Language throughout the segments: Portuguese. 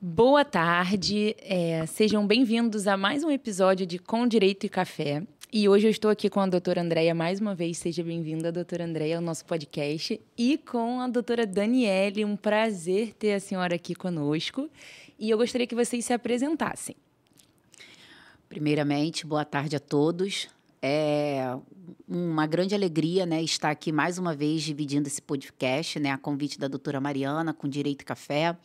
Boa tarde, sejam bem-vindos a mais um episódio de Com Direito e Café. E hoje eu estou aqui com a doutora Andréia mais uma vez. Seja bem-vinda, doutora Andréia, ao nosso podcast. E com a doutora Daniele, um prazer ter a senhora aqui conosco. E eu gostaria que vocês se apresentassem. Primeiramente, boa tarde a todos. É uma grande alegria, né, estar aqui mais uma vez dividindo esse podcast, né, a convite da doutora Mariana, com Direito e Café.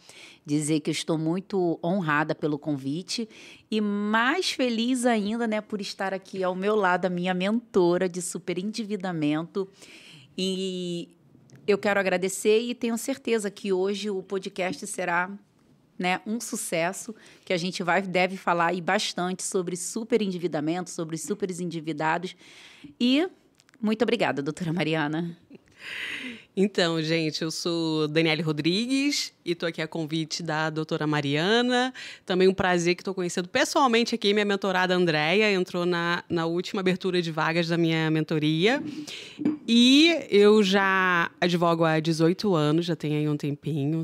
Dizer que eu estou muito honrada pelo convite e mais feliz ainda, né, por estar aqui ao meu lado, a minha mentora de superendividamento. E eu quero agradecer e tenho certeza que hoje o podcast será, né, um sucesso, que a gente deve falar aí bastante sobre superendividamento, sobre os superendividados. E muito obrigada, doutora Mariana. Então, gente, eu sou Daniele Rodrigues e estou aqui a convite da doutora Mariana. Também um prazer que estou conhecendo pessoalmente aqui minha mentorada Andréia, entrou na última abertura de vagas da minha mentoria. E eu já advogo há 18 anos, já tenho aí um tempinho.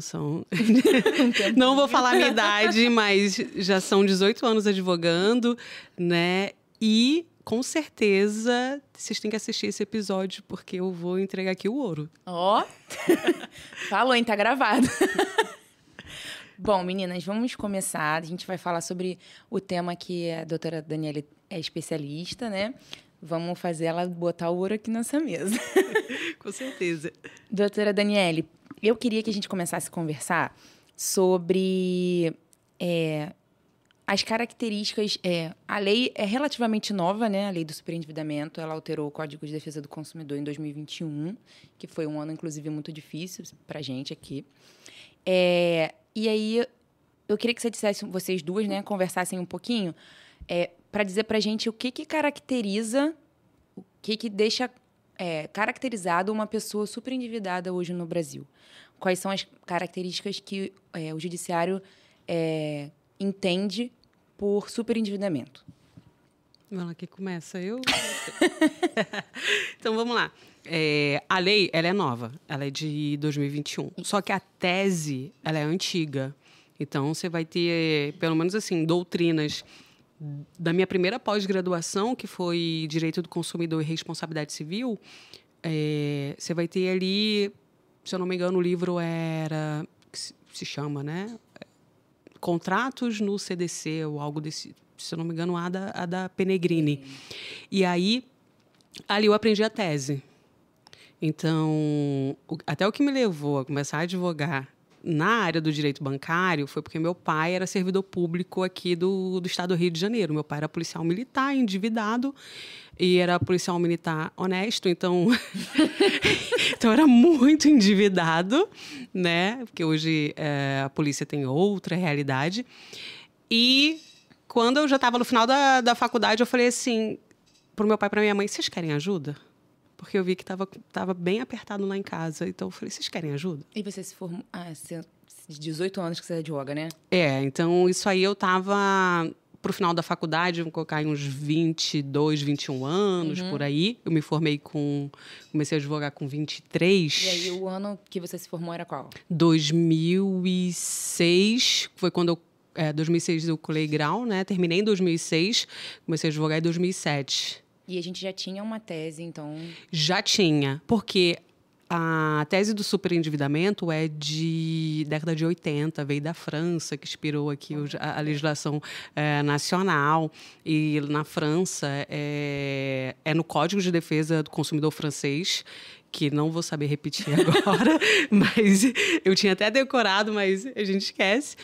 Não vou falar a minha idade, mas já são 18 anos advogando, né? E com certeza, vocês têm que assistir esse episódio, porque eu vou entregar aqui o ouro. Ó, falou, hein? Tá gravado. Bom, meninas, vamos começar. A gente vai falar sobre o tema que a doutora Daniele é especialista, né? Vamos fazer ela botar o ouro aqui nessa mesa. Com certeza. Doutora Daniele, eu queria que a gente começasse a conversar sobre as características. A lei é relativamente nova, né? A lei do superendividamento. Ela alterou o Código de Defesa do Consumidor em 2021, que foi um ano, inclusive, muito difícil para a gente aqui. E aí, eu queria que vocês duas, né, conversassem um pouquinho para dizer para a gente o que caracteriza, o que deixa caracterizado uma pessoa superendividada hoje no Brasil. Quais são as características que o judiciário entende por superendividamento? Vamos lá, que começa eu? Então, vamos lá. A lei, ela é nova, ela é de 2021. Só que a tese, ela é antiga. Então, você vai ter, pelo menos assim, doutrinas da minha primeira pós-graduação, que foi Direito do Consumidor e Responsabilidade Civil. Você vai ter ali, se eu não me engano, o livro se chama, né? Contratos no CDC, ou algo desse, se eu não me engano, a da Penegrini. E aí, ali eu aprendi a tese. Então, até o que me levou a começar a advogar na área do direito bancário foi porque meu pai era servidor público aqui do estado do Rio de Janeiro. Meu pai era policial militar, endividado, e era policial militar honesto, então... Então, era muito endividado, né? Porque hoje a polícia tem outra realidade. E quando eu já estava no final da faculdade, eu falei assim para o meu pai e para minha mãe: vocês querem ajuda? Porque eu vi que estava bem apertado lá em casa. Então, eu falei: vocês querem ajuda? E você se formou... de 18 anos que você advoga, né? Então isso aí eu estava pro final da faculdade, vou colocar em uns 22, 21 anos, por aí. Eu me formei comecei a advogar com 23. E aí o ano que você se formou era qual? 2006, foi quando 2006 eu colei grau, né? Terminei em 2006, comecei a advogar em 2007. E a gente já tinha uma tese, então... Já tinha, porque a tese do superendividamento é de década de 80, veio da França, que inspirou aqui a legislação nacional. E na França é no Código de Defesa do Consumidor francês, que não vou saber repetir agora, mas eu tinha até decorado, mas a gente esquece.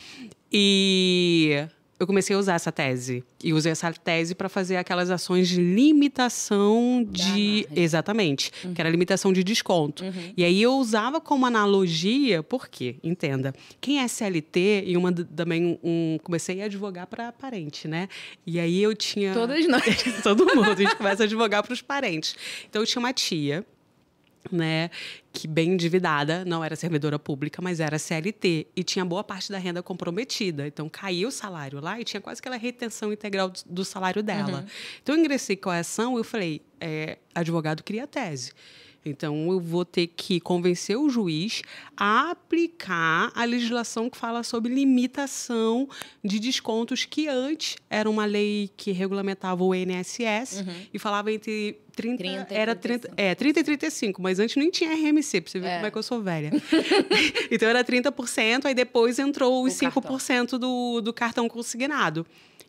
E eu comecei a usar essa tese. E usei essa tese para fazer aquelas ações de limitação de... Exatamente. Que era limitação de desconto. E aí eu usava como analogia, por quê? Entenda. Quem é CLT, e também comecei a advogar para parente, né? E aí eu tinha... Todas nós. Todo mundo. A gente começa a advogar para os parentes. Então eu tinha uma tia, né, que bem endividada, não era servidora pública, mas era CLT e tinha boa parte da renda comprometida. Então, caía o salário lá e tinha quase aquela retenção integral do salário dela. Então, eu ingressei com a ação e eu falei, advogado cria tese. Então, eu vou ter que convencer o juiz a aplicar a legislação que fala sobre limitação de descontos, que antes era uma lei que regulamentava o INSS e falava entre 30 e 35, mas antes nem tinha RMC, para você ver como é que eu sou velha. Então, era 30%, aí depois entrou os 5% do cartão consignado.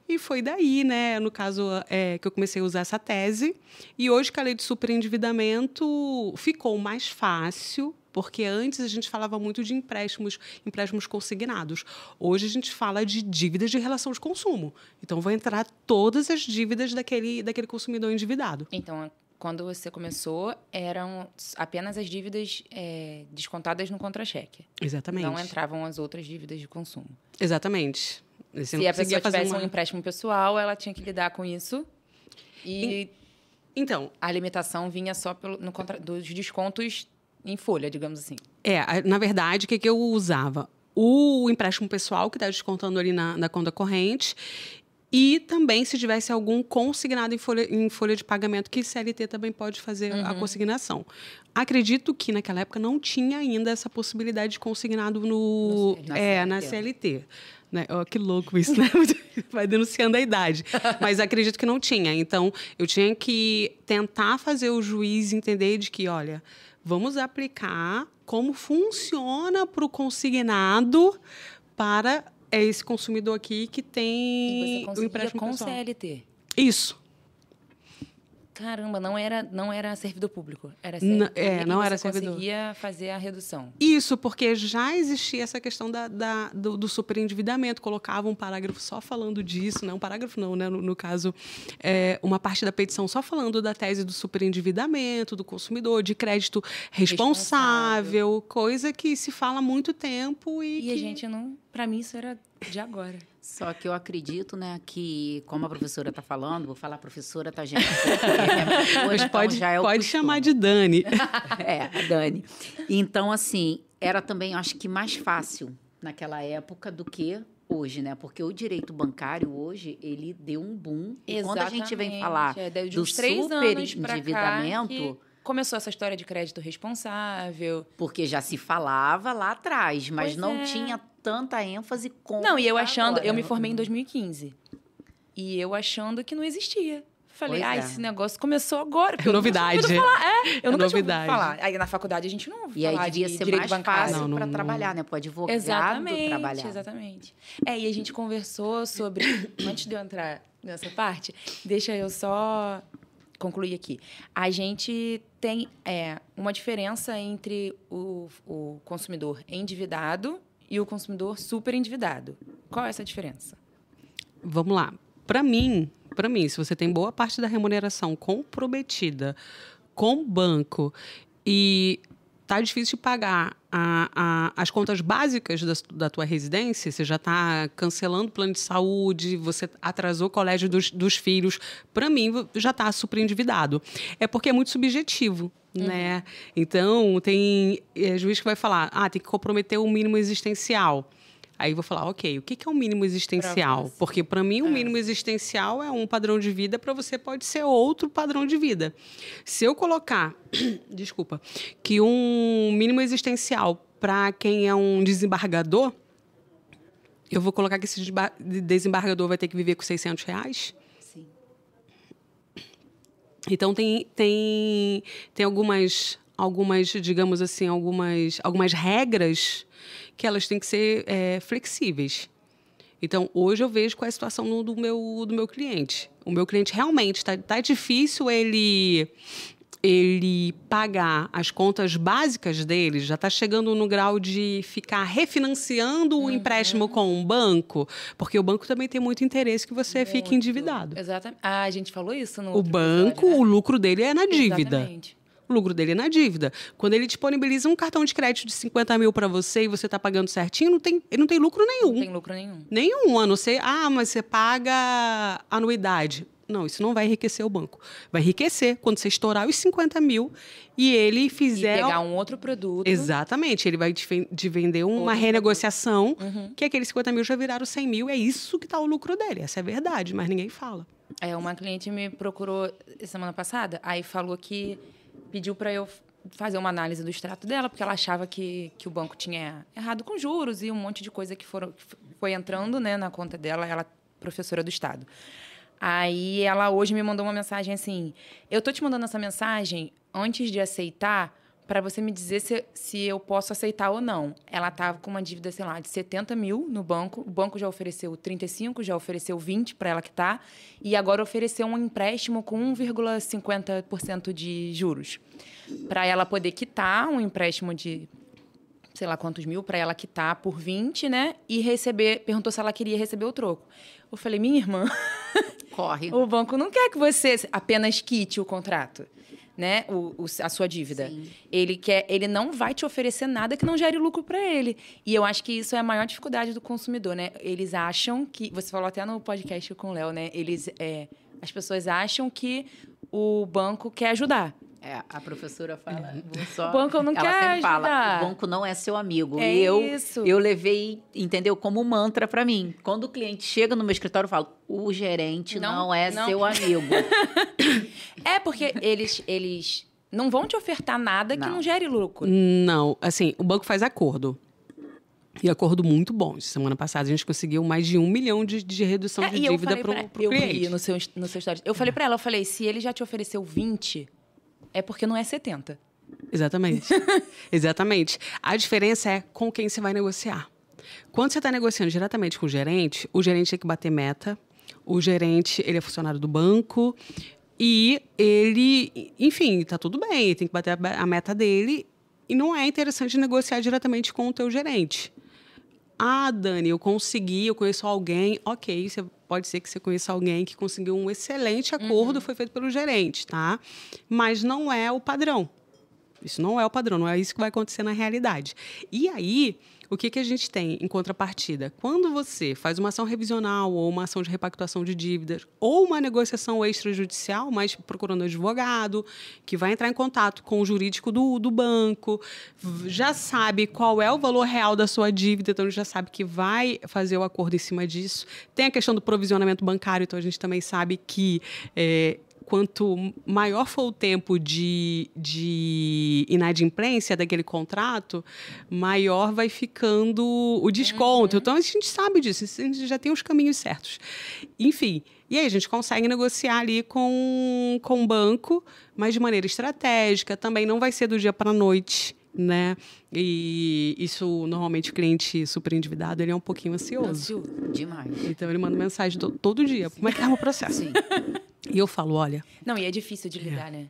E foi daí, né, no caso, que eu comecei a usar essa tese. E hoje, com a lei de superendividamento, ficou mais fácil, porque antes a gente falava muito de empréstimos consignados. Hoje a gente fala de dívidas de relação de consumo. Então, vão entrar todas as dívidas daquele consumidor endividado. Então, quando você começou, eram apenas as dívidas descontadas no contra-cheque. Exatamente. Não entravam as outras dívidas de consumo. Exatamente. Se a pessoa tivesse um empréstimo pessoal, ela tinha que lidar com isso. Então, a limitação vinha só dos descontos em folha, digamos assim. Na verdade, o que eu usava? O empréstimo pessoal, que está descontando ali na conta corrente, e também, se tivesse algum consignado em folha de pagamento, que CLT também pode fazer a consignação. Acredito que, naquela época, não tinha ainda essa possibilidade de consignado na CLT. Né? Oh, que louco isso, né? Vai denunciando a idade. Mas acredito que não tinha. Então, eu tinha que tentar fazer o juiz entender de que, olha, vamos aplicar como funciona para o consignado para esse consumidor aqui que tem o empréstimo com pessoal. CLT? Isso. Caramba, não era servidor público, era CLT. Não e era você servidor. Conseguia fazer a redução. Isso, porque já existia essa questão do superendividamento. Colocava um parágrafo só falando disso, né? Um parágrafo não, né? No caso, uma parte da petição só falando da tese do superendividamento, do consumidor, de crédito responsável, coisa que se fala há muito tempo e a gente não... Para mim, isso era de agora. Só que eu acredito, né, que, como a professora está falando, vou falar professora, tá, gente? Mas pode costume. chamar de Dani. A Dani. Então, assim, era também, acho que, mais fácil naquela época do que hoje, né? Porque o direito bancário hoje, ele deu um boom. E quando a gente vem falar do superendividamento... Começou essa história de crédito responsável. Porque já se falava lá atrás, mas não tinha tanta ênfase como... Não, e eu achando... Eu me formei em 2015. E eu achando que não existia. Falei, esse negócio começou agora. É novidade. Eu nunca tinha ouvido falar. Aí na faculdade a gente não ouviu falar de direito bancário. Fácil para trabalhar, né? Para advogado trabalhar. Exatamente. E a gente conversou sobre... Antes de eu entrar nessa parte, deixa eu só... concluir aqui. A gente tem uma diferença entre o consumidor endividado e o consumidor superendividado. Qual é essa diferença? Vamos lá. Para mim, se você tem boa parte da remuneração comprometida com o banco e tá difícil de pagar as contas básicas da tua residência, você já está cancelando o plano de saúde, você atrasou o colégio dos filhos, para mim, já está super endividado. É porque é muito subjetivo, né? Então, tem juiz que vai falar, tem que comprometer o mínimo existencial. Aí eu vou falar, ok, o que é o mínimo existencial? Porque, para mim, o mínimo existencial é um padrão de vida, para você pode ser outro padrão de vida. Se eu colocar, que um mínimo existencial para quem é um desembargador, eu vou colocar que esse desembargador vai ter que viver com R$600? Sim. Então, tem algumas, digamos assim, algumas regras que elas têm que ser flexíveis. Então, hoje eu vejo qual é a situação do meu cliente. O meu cliente realmente está difícil ele pagar as contas básicas dele, já está chegando no grau de ficar refinanciando o empréstimo com um banco, porque o banco também tem muito interesse que você fique endividado. Exatamente. A gente falou isso no outro banco, episódio, né? O lucro dele é na dívida. Exatamente. O lucro dele é na dívida. Quando ele disponibiliza um cartão de crédito de 50 mil para você e você está pagando certinho, ele não tem lucro nenhum. Não tem lucro nenhum. Nenhum, a não ser, mas você paga anuidade. Não, isso não vai enriquecer o banco. Vai enriquecer quando você estourar os 50 mil e ele fizer... E pegar um outro produto. Exatamente. Ele vai te vender uma renegociação, que aqueles 50 mil já viraram 100 mil. É isso que está o lucro dele. Essa é a verdade, mas ninguém fala. Uma cliente me procurou semana passada, aí falou que... pediu para eu fazer uma análise do extrato dela, porque ela achava que o banco tinha errado com juros e um monte de coisa que foi entrando, né, na conta dela. Ela é professora do Estado. Aí ela hoje me mandou uma mensagem assim: eu tô te mandando essa mensagem antes de aceitar, para você me dizer se eu posso aceitar ou não. Ela estava com uma dívida, sei lá, de 70 mil no banco. O banco já ofereceu 35, já ofereceu 20 para ela quitar. E agora ofereceu um empréstimo com 1,50% de juros. Para ela poder quitar um empréstimo de sei lá quantos mil, para ela quitar por 20, né? E receber... Perguntou se ela queria receber o troco. Eu falei, minha irmã... Corre. O banco não quer que você apenas quite o contrato, né? A sua dívida. Sim. Ele não vai te oferecer nada que não gere lucro para ele. E eu acho que isso é a maior dificuldade do consumidor, né? Eles acham que... Você falou até no podcast com o Léo, né? As pessoas acham que o banco quer ajudar. A professora fala, o banco não quer ela sempre ajudar. fala, o banco não é seu amigo. É e isso. eu levei, entendeu, como mantra para mim. Quando o cliente chega no meu escritório, eu falo, o gerente não é seu amigo. Porque eles não vão te ofertar nada que não gere lucro. Não, assim, o banco faz acordo. E acordo muito bom. Semana passada a gente conseguiu mais de 1 milhão de redução de dívida para o cliente. Eu vi no seu stories. Eu falei para ela, se ele já te ofereceu 20... É porque não é 70. Exatamente. Exatamente. A diferença é com quem você vai negociar. Quando você está negociando diretamente com o gerente tem que bater meta. O gerente, ele é funcionário do banco. E ele, enfim, tá tudo bem. Ele tem que bater a meta dele. E não é interessante negociar diretamente com o teu gerente. Ah, Dani, eu conheço alguém. Ok, pode ser que você conheça alguém que conseguiu um excelente acordo, foi feito pelo gerente, tá? Mas não é o padrão. Isso não é o padrão, não é isso que vai acontecer na realidade. E aí, o que a gente tem em contrapartida? Quando você faz uma ação revisional ou uma ação de repactuação de dívidas ou uma negociação extrajudicial, mas procurando um advogado, que vai entrar em contato com o jurídico do banco, já sabe qual é o valor real da sua dívida, então já sabe que vai fazer o acordo em cima disso. Tem a questão do provisionamento bancário, então a gente também sabe que... quanto maior for o tempo de inadimplência daquele contrato, maior vai ficando o desconto. Então, a gente sabe disso, a gente já tem os caminhos certos. Enfim, e aí a gente consegue negociar ali com o banco, mas de maneira estratégica. Também não vai ser do dia para a noite, né? E isso, normalmente, o cliente super endividado, ele é um pouquinho ansioso. Demais. Então, ele manda mensagem todo dia. Como é que tá o processo? Sim. E eu falo, olha... Não, e é difícil de lidar, né?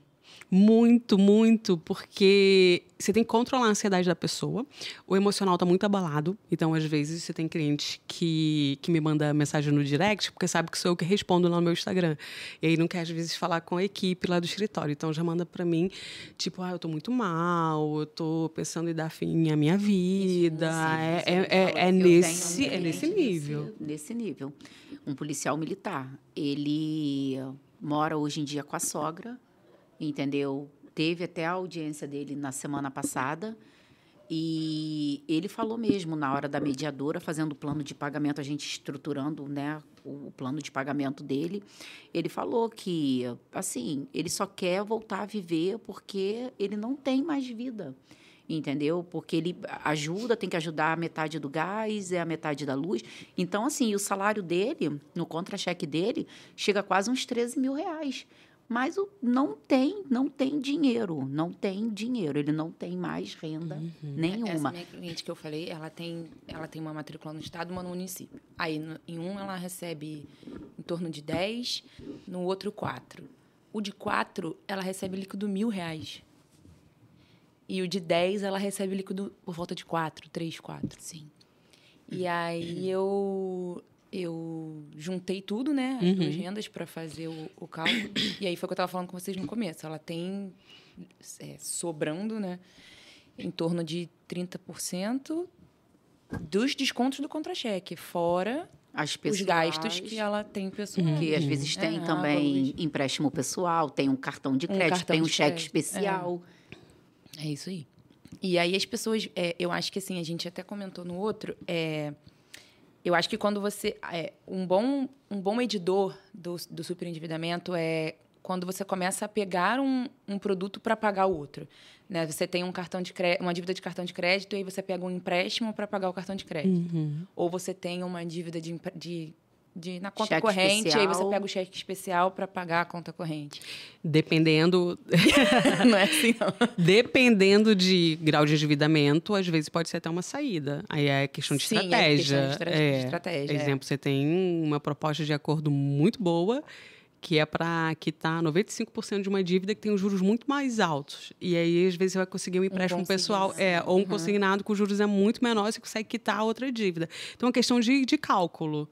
Muito, muito, porque você tem que controlar a ansiedade da pessoa. O emocional está muito abalado. Então, às vezes, você tem cliente que me manda mensagem no direct, porque sabe que sou eu que respondo lá no meu Instagram. E aí não quer, às vezes, falar com a equipe lá do escritório. Então, já manda para mim, tipo, eu tô muito mal, eu tô pensando em dar fim à minha vida. É nesse nível. Nesse nível. Um policial militar, ele mora hoje em dia com a sogra, entendeu? Teve até a audiência dele na semana passada e ele falou mesmo, na hora da mediadora, fazendo o plano de pagamento, a gente estruturando, né, o plano de pagamento dele, ele falou que, assim, ele só quer voltar a viver porque ele não tem mais vida, entendeu? Porque ele tem que ajudar a metade do gás, a metade da luz. Então, assim, o salário dele, no contra-cheque dele, chega a quase uns 13 mil reais. Mas não tem dinheiro, ele não tem mais renda nenhuma. Essa minha cliente que eu falei, ela tem uma matrícula no estado, uma no município. Aí, em um, ela recebe em torno de 10, no outro, 4. O de 4, ela recebe líquido R$1.000. E o de 10, ela recebe líquido por volta de 4, 3, 4. Sim. E aí, eu juntei tudo, né? As duas rendas para fazer o cálculo. E aí foi o que eu estava falando com vocês no começo. Ela tem sobrando, né? Em torno de 30% dos descontos do contra-cheque, fora os gastos que ela tem pessoal. Que às vezes tem também empréstimo pessoal, tem um cartão de crédito, tem um cheque especial. É isso aí. E aí as pessoas... eu acho que, assim, a gente até comentou no outro... eu acho que quando você... um bom medidor do superendividamento é quando você começa a pegar um produto para pagar o outro. Né? Você tem uma dívida de cartão de crédito e aí você pega um empréstimo para pagar o cartão de crédito. Ou você tem uma dívida na conta Cheque corrente, especial. aí você pega o cheque especial para pagar a conta corrente. Dependendo... Não é assim, não. Dependendo de grau de endividamento, às vezes pode ser até uma saída. Aí é questão de Sim, estratégia. é questão de estratégia. Exemplo, você tem uma proposta de acordo muito boa, que é para quitar 95% de uma dívida que tem os juros muito mais altos. E aí, às vezes, você vai conseguir um empréstimo pessoal, ou um consignado com juros é muito menor, você consegue quitar a outra dívida. Então, é uma questão de cálculo.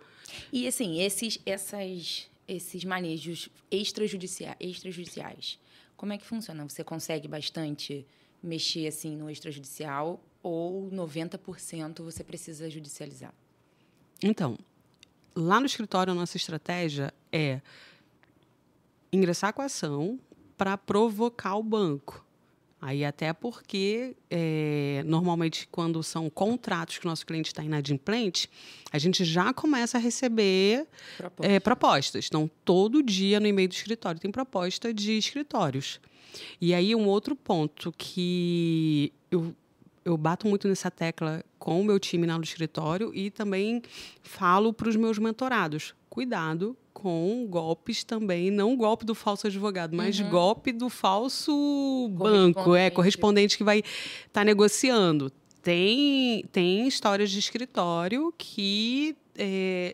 E, assim, esses manejos extrajudiciais, como é que funciona? Você consegue bastante mexer, assim, no extrajudicial ou 90% você precisa judicializar? Então, lá no escritório, a nossa estratégia é ingressar com a ação para provocar o banco. Aí até porque, normalmente, quando são contratos que o nosso cliente está inadimplente, a gente já começa a receber propostas. Então, todo dia no e-mail do escritório tem proposta de escritórios. E aí, um outro ponto que eu bato muito nessa tecla com o meu time lá no escritório e também falo para os meus mentorados. Cuidado com golpes também, não o golpe do falso advogado, mas golpe do falso banco, correspondente que vai estar negociando. Tem histórias de escritório que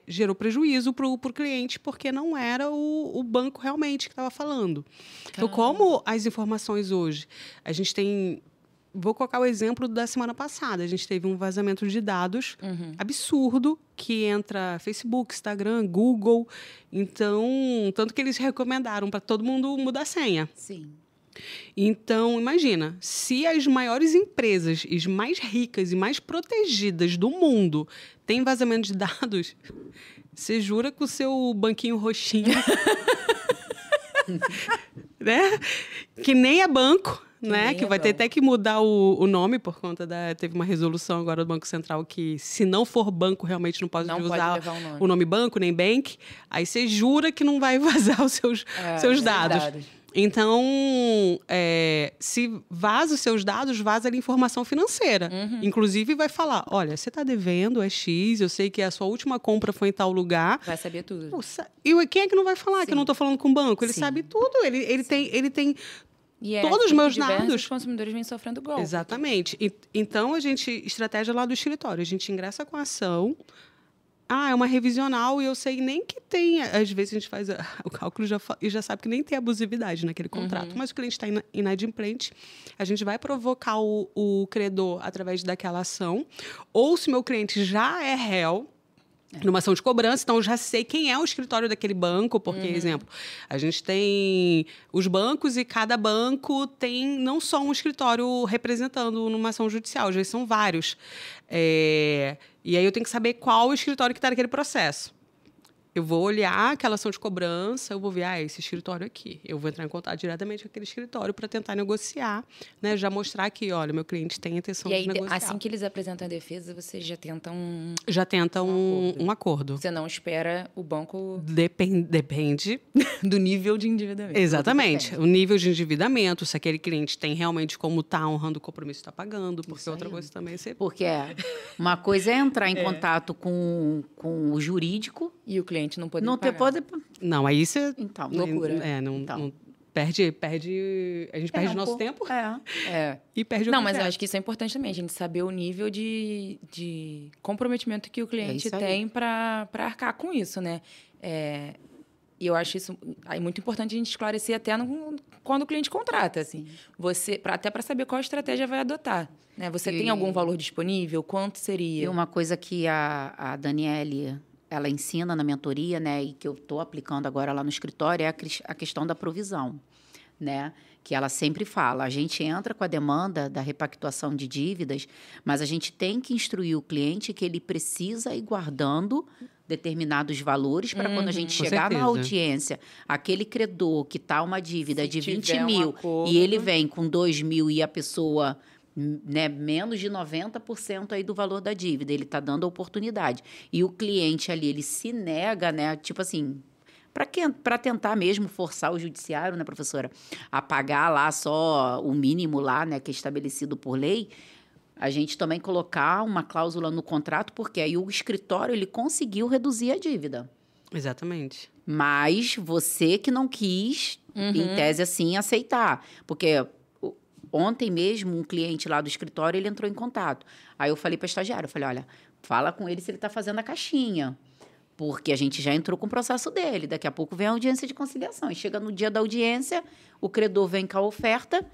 gerou prejuízo para o cliente porque não era o banco realmente que estava falando. Então, como as informações hoje, a gente tem... Vou colocar o exemplo da semana passada. A gente teve um vazamento de dados absurdo, que entra Facebook, Instagram, Google. Então, tanto que eles recomendaram para todo mundo mudar a senha. Sim. Então, imagina, se as maiores empresas, as mais ricas e mais protegidas do mundo têm vazamento de dados, você jura que o seu banquinho roxinho... né? Que nem é banco... Né? Que vai ter até que mudar o nome por conta Teve uma resolução agora do Banco Central que, se não for banco, realmente não pode usar o nome banco, nem bank. Aí você jura que não vai vazar os seus dados. Então, se vaza os seus dados, vaza ali informação financeira. Inclusive, vai falar, olha, você está devendo, é X, eu sei que a sua última compra foi em tal lugar. Vai saber tudo. E quem é que não vai falar que eu não estou falando com o banco? Ele sabe tudo, ele tem todos os meus dados. Os consumidores vêm sofrendo golpe. Exatamente. Então, estratégia lá do escritório, a gente ingressa com a ação. É uma revisional e eu sei nem que tem... Às vezes a gente faz o cálculo e já sabe que nem tem abusividade naquele contrato. Mas o cliente está inadimplente, a gente vai provocar o credor através daquela ação. Ou se meu cliente já é réu, numa ação de cobrança, então eu já sei quem é o escritório daquele banco, porque, exemplo, a gente tem os bancos e cada banco tem não só um escritório representando numa ação judicial, já são vários. E aí eu tenho que saber qual o escritório que está naquele processo. Eu vou olhar aquela ação de cobrança, eu vou ver, esse escritório aqui. Eu vou entrar em contato diretamente com aquele escritório para tentar negociar, né? Já mostrar que, olha, meu cliente tem a intenção de negociar. Assim que eles apresentam a defesa, você já tenta um acordo. Você não espera o banco... Depende do nível de endividamento. Exatamente. O nível de endividamento, se aquele cliente tem realmente como tá honrando o compromisso, está pagando, porque outra coisa também é ser... Porque uma coisa é entrar em contato com o jurídico... E o cliente não pode pagar. Não, aí você... Então, loucura. Não perde... A gente perde nosso tempo. E perde o Não, mas eu acho que isso é importante também, a gente saber o nível de comprometimento que o cliente tem para arcar com isso, né? E eu acho isso muito importante a gente esclarecer até quando o cliente contrata, assim. Até para saber qual estratégia vai adotar. Né? Você tem algum valor disponível? Quanto seria? E uma coisa que a Daniele... ela ensina na mentoria, né, e que eu estou aplicando agora lá no escritório, é a questão da provisão, né? Que ela sempre fala, a gente entra com a demanda da repactuação de dívidas, mas a gente tem que instruir o cliente que ele precisa ir guardando determinados valores para quando a gente chegar na audiência, aquele credor que está uma dívida de 20 mil e ele vem com 2 mil e a pessoa... né, menos de 90% aí do valor da dívida, ele está dando a oportunidade. E o cliente ali, ele se nega, né, tipo assim, para tentar mesmo forçar o judiciário, né, professora, a pagar lá só o mínimo lá, né, que é estabelecido por lei, a gente também colocar uma cláusula no contrato, porque aí o escritório ele conseguiu reduzir a dívida. Exatamente. Mas você que não quis, em tese assim, aceitar. Porque ontem mesmo, um cliente lá do escritório, ele entrou em contato. Aí eu falei para a estagiária, eu falei, olha, fala com ele se ele está fazendo a caixinha. Porque a gente já entrou com o processo dele. Daqui a pouco vem a audiência de conciliação. E chega no dia da audiência, o credor vem com a oferta.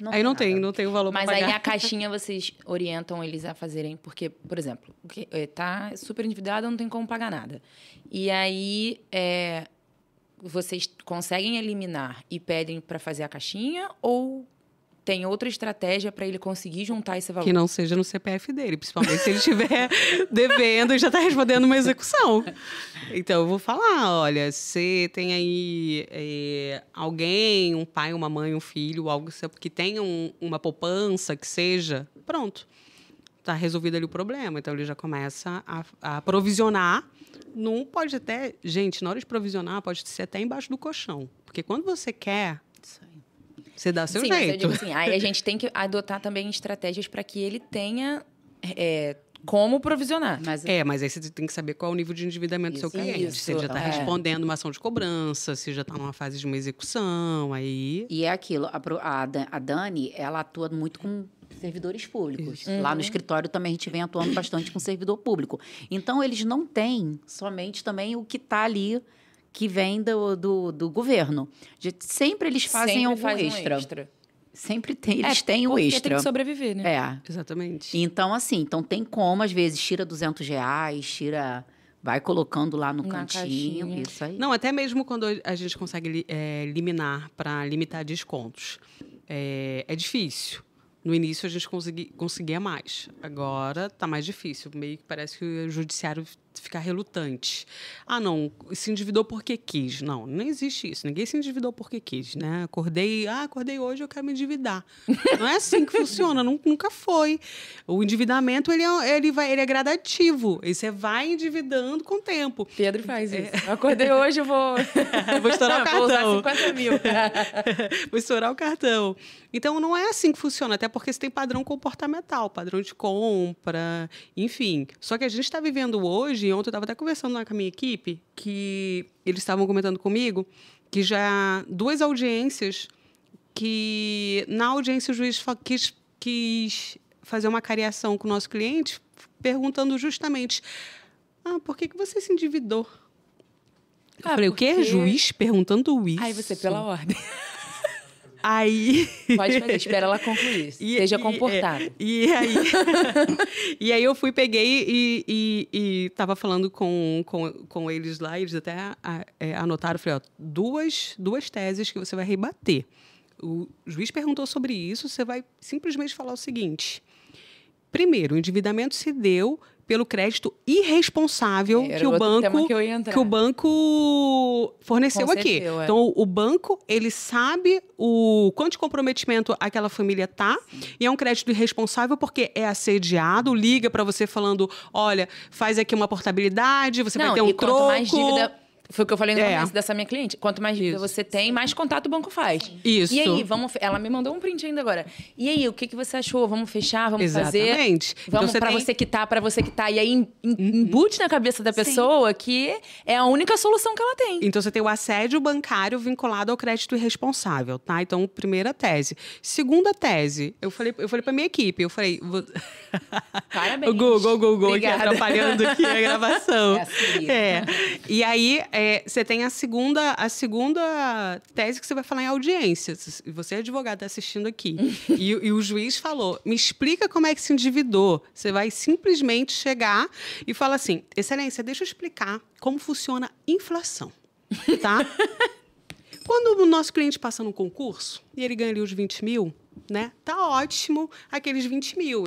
Aí não tem o valor para pagar. Mas aí a caixinha vocês orientam eles a fazerem, porque, por exemplo, tá super endividado, não tem como pagar nada. E aí vocês conseguem eliminar e pedem para fazer a caixinha ou tem outra estratégia para ele conseguir juntar esse valor? Que não seja no CPF dele, principalmente se ele estiver devendo e já está respondendo uma execução. Então, eu vou falar, olha, você tem aí alguém, um pai, uma mãe, um filho, algo que tenha uma poupança, que seja, pronto. Está resolvido ali o problema. Então, ele já começa a provisionar. Não pode até... Gente, na hora de provisionar, pode ser até embaixo do colchão. Porque quando você quer... Você dá seu Sim, jeito. Mas eu digo assim, aí a gente tem que adotar também estratégias para que ele tenha como provisionar. Mas Mas aí você tem que saber qual é o nível de endividamento do seu cliente. Se ele já está respondendo uma ação de cobrança, se já está numa fase de uma execução, aí... E é aquilo, a Dani, ela atua muito com servidores públicos. Lá no escritório também a gente vem atuando bastante com servidor público. Então, eles não têm somente também o que está ali... que vem do governo. Sempre eles fazem algum extra. Sempre tem, eles têm o extra. Tem que sobreviver, né? Exatamente. Então, assim, tem como, às vezes, tira R$200, vai colocando lá no Na cantinho, caixinha. isso aí. Não, até mesmo quando a gente consegue liminar para limitar descontos. É difícil. No início, a gente conseguia mais. Agora, está mais difícil. Meio que parece que o judiciário fica relutante. Ah, não, se endividou porque quis. Não existe isso. Ninguém se endividou porque quis, né? Acordei hoje, eu quero me endividar. Não é assim que funciona, nunca foi. O endividamento, ele é gradativo. E você vai endividando com o tempo. Pedro faz isso. Eu acordei hoje, eu vou... Vou estourar o cartão. Vou usar 50 mil. Vou estourar o cartão. Então, não é assim que funciona, até porque você tem padrão comportamental, padrão de compra, enfim. Só que a gente está vivendo hoje, e ontem eu estava até conversando lá com a minha equipe, que eles estavam comentando comigo que já 2 audiências, que na audiência o juiz quis fazer uma cariação com o nosso cliente, perguntando justamente, por que você se endividou? Eu falei, o quê? Juiz perguntando isso? Aí você, pela ordem. Aí... Pode fazer, espera ela concluir. Seja comportado. E aí eu peguei e tava falando com eles lá, eles até anotaram, falei, duas teses que você vai rebater. O juiz perguntou sobre isso, você vai simplesmente falar o seguinte. Primeiro, o endividamento se deu pelo crédito irresponsável que o banco forneceu aqui. Então, o banco, ele sabe o quanto de comprometimento aquela família tá, e é um crédito irresponsável porque é assediado, liga para você falando, olha, faz aqui uma portabilidade, você vai ter um troco. Quanto mais dívida... Foi o que eu falei no começo dessa minha cliente. Quanto mais dívida você tem, mais contato o banco faz. Isso. E aí, ela me mandou um print ainda agora. E aí, o que você achou? Vamos fechar? Vamos fazer? Exatamente. Vamos então, você quitar. E aí, embute na cabeça da pessoa que é a única solução que ela tem. Então, você tem o assédio bancário vinculado ao crédito irresponsável, tá? Então, primeira tese. Segunda tese, eu falei pra minha equipe, Parabéns. O Google aqui atrapalhando aqui a gravação. E aí, você tem a segunda tese que você vai falar em audiência. Você é advogado, assistindo aqui. E o juiz falou, me explica como é que se endividou. Você vai simplesmente chegar e falar assim, excelência, deixa eu explicar como funciona a inflação, tá? Quando o nosso cliente passa num concurso e ele ganha ali os 20 mil, né? Tá ótimo aqueles 20 mil.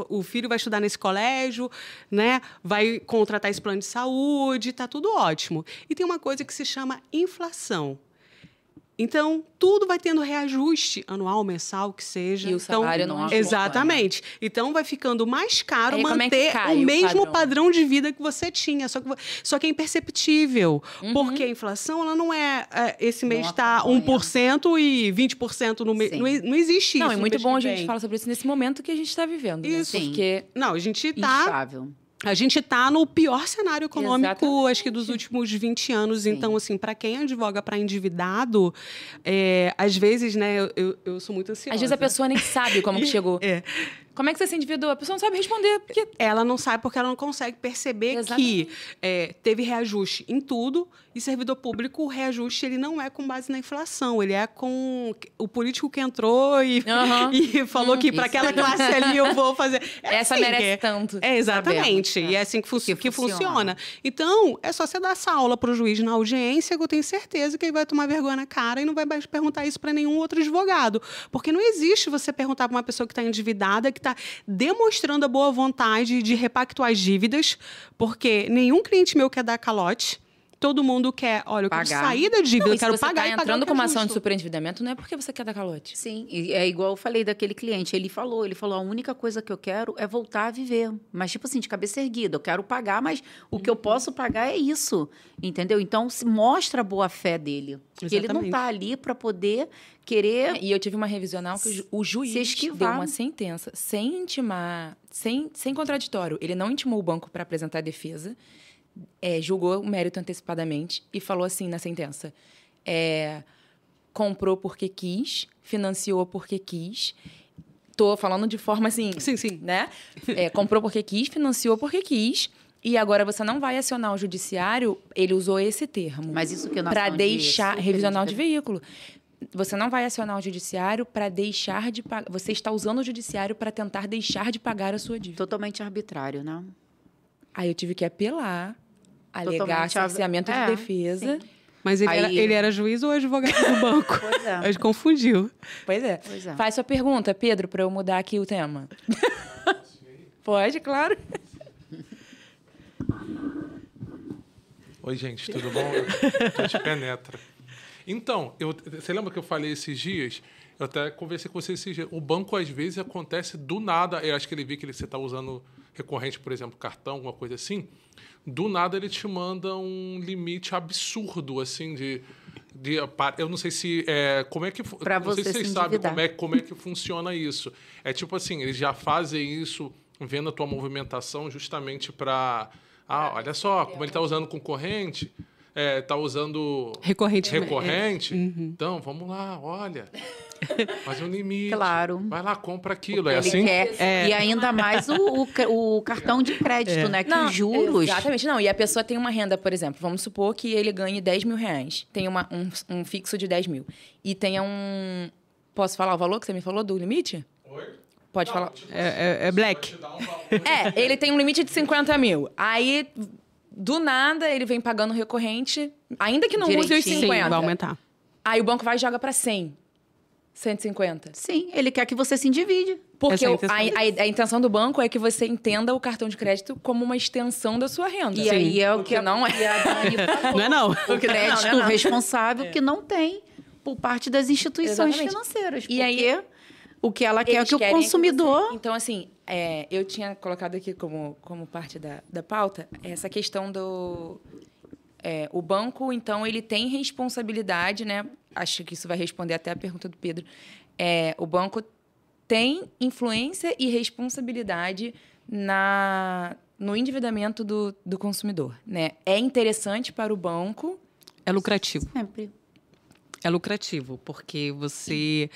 O filho vai estudar nesse colégio, né? Vai contratar esse plano de saúde, tá tudo ótimo. E tem uma coisa que se chama inflação. Então, tudo vai tendo reajuste anual, mensal, que seja. E o salário então, não ajusta, exatamente. Então, vai ficando mais caro Aí, como é que manter cai o o mesmo padrão? padrão de vida que você tinha. Só que é imperceptível. Porque a inflação, ela não é... esse mês Não está acompanha. 1% e 20% no mês. Sim. Não existe isso. Não, é no muito mês bom que a gente vem. falar sobre isso nesse momento que a gente está vivendo. Isso. Né? Sim. Porque Não, a gente está... Instável. A gente está no pior cenário econômico, Exatamente. acho que dos últimos 20 anos. Sim. Então, assim, para quem advoga para endividado, às vezes, né, eu sou muito ansiosa. às vezes a pessoa nem sabe como que chegou. É. Como é que você se endividou? A pessoa não sabe responder. Porque Ela não sabe porque ela não consegue perceber Exatamente. que teve reajuste em tudo e servidor público, o reajuste ele não é com base na inflação, ele é com o político que entrou e, Aham. e falou que para aquela classe ali eu vou fazer. essa assim, merece tanto. Exatamente. Sabemos, E é assim que funciona. funciona. Então, é só você dar essa aula para o juiz na audiência, que eu tenho certeza que ele vai tomar vergonha na cara e não vai mais perguntar isso para nenhum outro advogado. Porque não existe você perguntar para uma pessoa que está endividada, que está demonstrando a boa vontade de repactuar as dívidas, porque nenhum cliente meu quer dar calote. Todo mundo quer, olha, eu quero Pagar. sair da dívida, Não, eu e se quero você pagar tá e pagar entrando o que com uma é ação de justo. superendividamento, não é porque você quer dar calote. Sim, e é igual eu falei daquele cliente. Ele falou, a única coisa que eu quero é voltar a viver. Mas, tipo assim, de cabeça erguida. Eu quero pagar, mas o que eu posso pagar é isso. Entendeu? Então, se mostra a boa-fé dele. Que ele não Exatamente. está ali para poder querer... E eu tive uma revisional que o juiz Se esquivar. deu uma sentença sem intimar, sem contraditório. Ele não intimou o banco para apresentar a defesa, julgou o mérito antecipadamente e falou assim na sentença: comprou porque quis, financiou porque quis. Tô falando de forma assim, Sim. né? Comprou porque quis, financiou porque quis. E agora você não vai acionar o judiciário, ele usou esse termo. Mas isso que eu Para deixar revisional de veículo. veículo. Você não vai acionar o judiciário para deixar de pagar. Você está usando o judiciário para tentar deixar de pagar a sua dívida. Totalmente arbitrário, né? Aí eu tive que apelar, alegar Totalmente cerceamento de defesa. sim. Mas ele era juiz ou advogado do banco? Pois é. A gente confundiu. Pois é. Pois é. Faz sua pergunta, Pedro, para eu mudar aqui o tema. Pode, claro. Oi, gente, tudo bom? A gente penetra. Então, você lembra que eu falei esses dias? Eu até conversei com você esses dias. O banco, às vezes, acontece do nada. Eu acho que ele vê que você está usando recorrente, por exemplo, cartão, alguma coisa assim. Do nada, ele te manda um limite absurdo, assim, eu não sei se... como é que... Pra não sei você se vocês se sabem endividar. como é que funciona isso. É tipo assim, eles já fazem isso vendo a tua movimentação justamente para... olha só, como ele está usando concorrente... Está usando Recorrente. Então, vamos lá, olha. Faz um limite. Claro. Vai lá, compra aquilo. Ele assim? quer. E ainda mais o cartão de crédito, né? Que os juros... Exatamente. Não, e a pessoa tem uma renda, por exemplo, vamos supor que ele ganhe 10 mil reais. Tem um fixo de 10 mil. E tenha um... Posso falar o valor que você me falou do limite? Oi? Pode falar. É black. Ele tem um limite de 50 mil. Aí... Do nada, ele vem pagando recorrente, ainda que não use os Direitinho. 50. Sim, vai aumentar. Aí o banco vai e joga para 100. 150. Sim, ele quer que você se endivide. Porque Essa é a intenção. a intenção do banco é que você entenda o cartão de crédito como uma extensão da sua renda. E aí é o que não é. a Dani falou. Não é não. O crédito não. responsável que não tem por parte das instituições Exatamente. financeiras. E Porque aí, o que ela quer é eles que o querem consumidor... você- Então, assim, eu tinha colocado aqui como parte da pauta essa questão do... o banco, então, ele tem responsabilidade, né? Acho que isso vai responder até a pergunta do Pedro. O banco tem influência e responsabilidade no endividamento do consumidor, né? É interessante para o banco... É lucrativo. Sempre. É lucrativo, porque você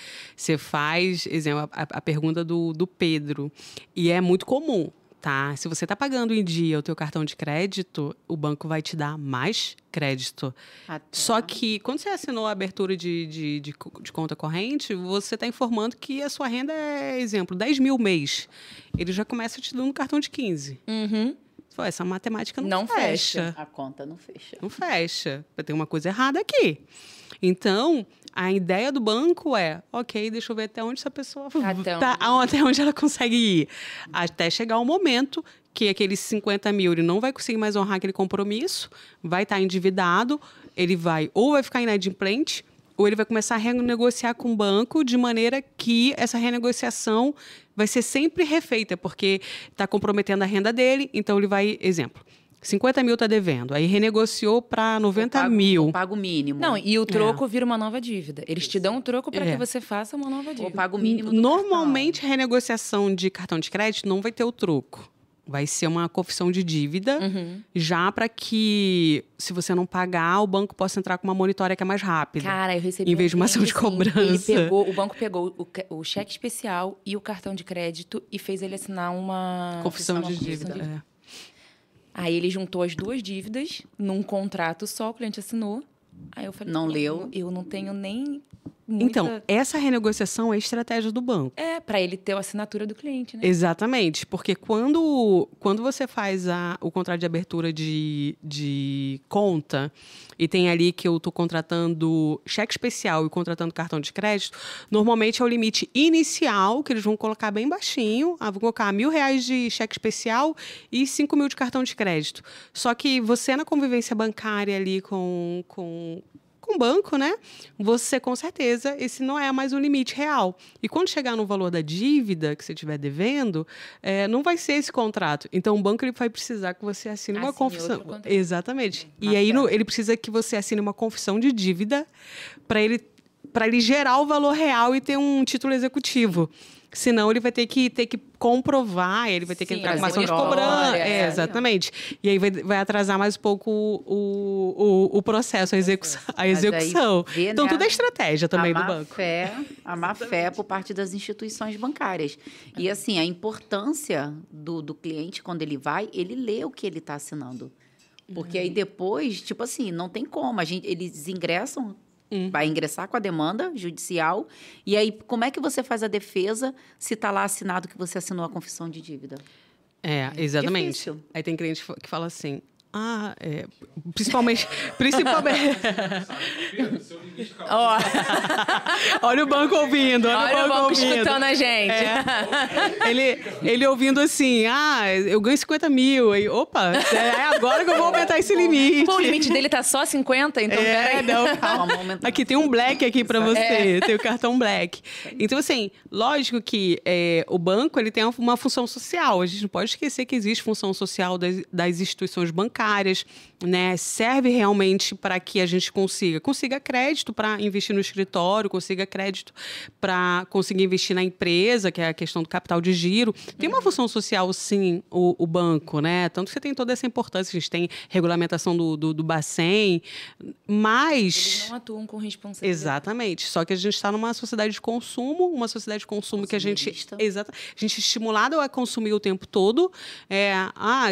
faz, exemplo, a pergunta do Pedro, e é muito comum, tá? Se você está pagando em dia o teu cartão de crédito, o banco vai te dar mais crédito. Até. Só que, quando você assinou a abertura de conta corrente, você está informando que a sua renda é, exemplo, 10 mil mês. Ele já começa te dando um cartão de 15. Uhum. Você fala, essa matemática Não fecha. A conta não fecha. Não fecha. Tem uma coisa errada aqui. Então, a ideia do banco é, ok, deixa eu ver até onde essa pessoa até onde ela consegue ir. Até chegar o momento que aqueles 50 mil, ele não vai conseguir mais honrar aquele compromisso, vai estar endividado, ele vai ficar inadimplente, ou ele vai começar a renegociar com o banco de maneira que essa renegociação vai ser sempre refeita, porque está comprometendo a renda dele, então ele vai, exemplo, 50 mil está devendo, aí renegociou para 90 mil. Eu pago o mínimo. Não, e o troco vira uma nova dívida. Eles te dão um troco para que você faça uma nova dívida. Eu pago o mínimo do Normalmente, renegociação de cartão de crédito não vai ter o troco. Vai ser uma confissão de dívida, já para que, se você não pagar, o banco possa entrar com uma monitória que é mais rápida. Cara, eu recebi em vez de uma ação de cobrança. O banco pegou o cheque especial e o cartão de crédito e fez ele assinar uma... Confissão de dívida. É. Aí ele juntou as duas dívidas num contrato só, o cliente assinou. Aí eu falei... Não leu? Eu não tenho nem... Muita... Então, essa renegociação é a estratégia do banco. É, para ele ter a assinatura do cliente, né? Exatamente, porque quando você faz o contrato de abertura de conta e tem ali que eu estou contratando cheque especial e contratando cartão de crédito, normalmente é o limite inicial, que eles vão colocar bem baixinho, vão colocar R$1.000 de cheque especial e 5 mil de cartão de crédito. Só que você, na convivência bancária ali com o banco, né? Você, com certeza, esse não é mais um limite real. E quando chegar no valor da dívida que você estiver devendo, não vai ser esse contrato. Então, o banco ele vai precisar que você assine uma confissão. Exatamente. E aí, ele precisa que você assine uma confissão de dívida para ele gerar o valor real e ter um título executivo. Senão, ele vai ter que comprovar, ele vai ter que entrar com uma ação de cobrança. Exatamente. E aí vai atrasar mais um pouco o processo, a execução. Então, tudo é estratégia também do banco. A má fé por parte das instituições bancárias. E, assim, a importância do cliente, quando ele vai, ele lê o que ele está assinando. Porque aí depois, tipo assim, não tem como. Eles ingressam... Vai ingressar com a demanda judicial. E aí, como é que você faz a defesa se está lá assinado que você assinou a confissão de dívida? Exatamente. Difícil. Aí tem cliente que fala assim... Principalmente. Olha o banco ouvindo. Olha o banco escutando a gente. Ele ouvindo assim, eu ganho 50 mil. Aí, opa, é agora que eu vou aumentar esse limite. Pô, o limite dele tá só 50, então peraí. Não, calma. Aqui tem um black aqui para você, tem o cartão black. Então, assim, lógico que o banco ele tem uma função social. A gente não pode esquecer que existe função social das instituições bancárias, né? Serve realmente para que a gente consiga crédito para investir no escritório, consiga crédito para conseguir investir na empresa, que é a questão do capital de giro. Tem uma função social, sim, o banco, né? Tanto que você tem toda essa importância, a gente tem regulamentação do Bacen, mas... Eles não atuam com responsabilidade. Exatamente. Só que a gente está numa sociedade de consumo, que a gente é estimulado a consumir o tempo todo.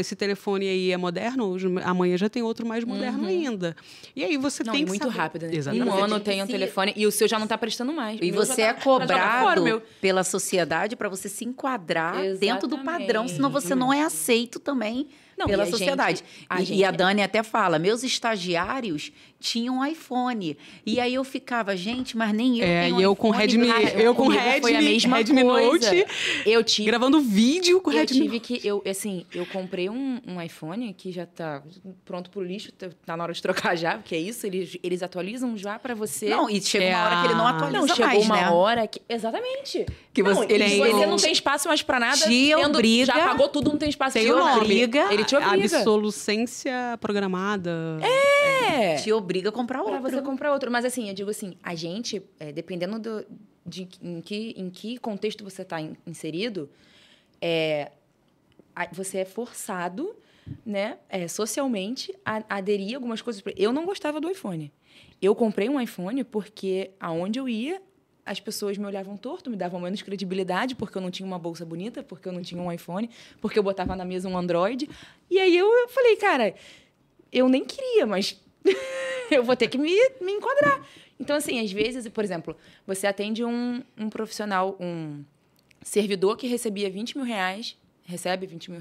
Esse telefone aí é moderno, amanhã já tem outro mais moderno ainda. E aí você tem que muito saber. rápido, né? Exatamente. Um ano tem um telefone e o seu já não está prestando mais. E você é cobrado pela sociedade para você se enquadrar dentro do padrão, senão você não é aceito também pela sociedade. E a Dani até fala, meus estagiários tinham um iPhone. E aí eu ficava, gente, mas nem eu tenho e eu iPhone. com Redmi, foi a mesma Redmi coisa. Note, eu tive, gravando vídeo com o Redmi Note. Eu comprei um iPhone que já tá pronto pro lixo, tá na hora de trocar já, porque é isso, eles atualizam já pra você. Não, e chega uma hora que ele não atualiza mais, chegou uma né? hora que... Exatamente. Que você não tem espaço mais pra nada. Obriga. Já pagou tudo, não tem espaço. Tem o nome. Ele te obriga. Obsolescência programada. Te obriga a comprar outro. Pra você comprar outro. Mas assim, eu digo assim, a gente, dependendo de em que contexto você está inserido, você é forçado, né, socialmente, a aderir a algumas coisas. Eu não gostava do iPhone. Eu comprei um iPhone porque aonde eu ia, as pessoas me olhavam torto, me davam menos credibilidade, porque eu não tinha uma bolsa bonita, porque eu não tinha um iPhone, porque eu botava na mesa um Android. E aí eu falei, cara, eu nem queria, mas eu vou ter que me enquadrar. Então, assim, às vezes, por exemplo, você atende um profissional, um servidor que recebia R$20 mil, recebe R$20 mil,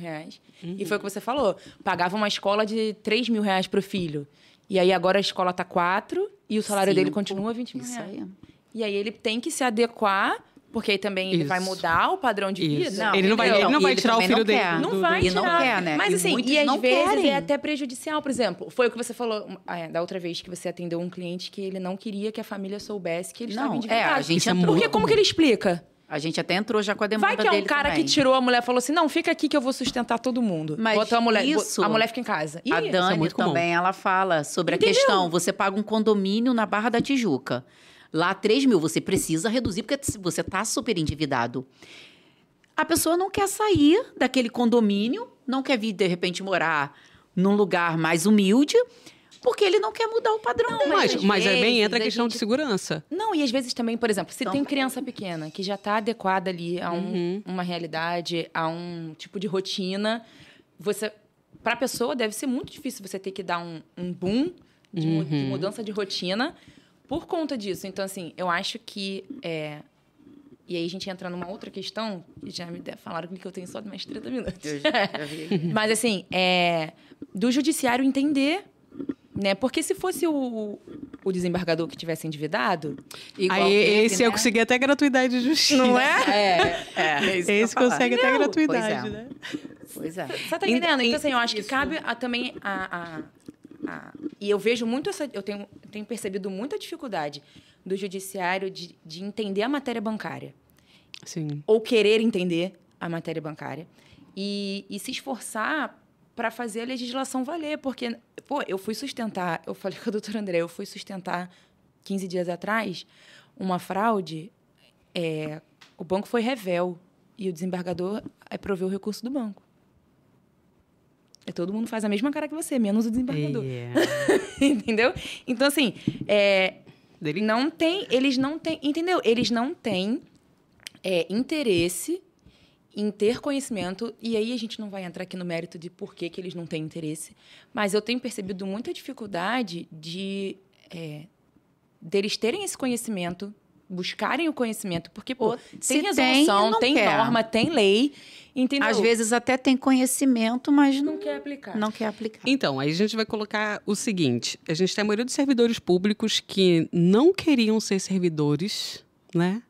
e foi o que você falou, pagava uma escola de R$3 mil para o filho. E aí agora a escola está 4 e o salário dele continua R$20 mil. Isso aí. E aí ele tem que se adequar Porque aí também ele vai mudar o padrão de Isso. vida. Ele não vai, entendeu? ele não vai E ele tirar o também filho não dele. quer. Não vai E não tirar. quer, né? Mas E assim, muitos e às não vezes querem. é até prejudicial. Por exemplo, foi o que você falou da outra vez que você atendeu um cliente que ele não queria que a família soubesse que ele estava Não, endividado. a gente Isso é entrou. Porque como que ele explica? A gente até entrou já com a demanda Vai que é um dele cara também. que tirou a mulher e falou assim, não, fica aqui que eu vou sustentar todo mundo. Mas Botou a mulher, isso- a mulher fica em casa. E A isso Dani muito comum. também, ela fala sobre a questão. Você paga um condomínio na Barra da Tijuca. Lá, 3 mil. Você precisa reduzir porque você está super endividado. A pessoa não quer sair daquele condomínio, não quer vir, de repente, morar num lugar mais humilde, porque ele não quer mudar o padrão dele. Mas às aí bem vezes entra a a questão de gente- segurança. Não, e às vezes também, por exemplo, se Também. tem criança pequena que já está adequada ali a uma realidade, a um tipo de rotina, para a pessoa deve ser muito difícil você ter que dar um boom de mudança de rotina por conta disso. Então, assim, eu acho que... E aí a gente entra numa outra questão, que já me falaram que eu tenho só mais 30 minutos. Eu já vi. Mas, assim, do judiciário entender, né? Porque se fosse o desembargador que tivesse endividado... Igual Aí teve, esse eu né? consegui até gratuidade de justiça. Não é? É isso que eu ia Esse falar. consegue até Entendeu? gratuidade, Pois é. né? Pois é. Você tá entendendo? Então, assim, eu acho que cabe também e eu vejo muito eu tenho percebido muita dificuldade do judiciário de entender a matéria bancária. Sim. Ou querer entender a matéria bancária. E se esforçar para fazer a legislação valer. Porque, eu fui sustentar... Eu falei com a doutora André, eu fui sustentar 15 dias atrás uma fraude. O banco foi revel e o desembargador proveu o recurso do banco. Todo mundo faz a mesma cara que você, menos o desembargador. Entendeu? Então, assim, eles não têm, entendeu? Eles não têm interesse em ter conhecimento, e aí a gente não vai entrar aqui no mérito de por que eles não têm interesse, mas eu tenho percebido muita dificuldade deles terem esse conhecimento, buscarem o conhecimento, porque tem se resolução, não tem quer. norma, tem lei, entendeu? Às vezes até tem conhecimento, mas não quer aplicar. não quer aplicar. Então, aí a gente vai colocar o seguinte: a gente tem a maioria dos servidores públicos que não queriam ser servidores, né?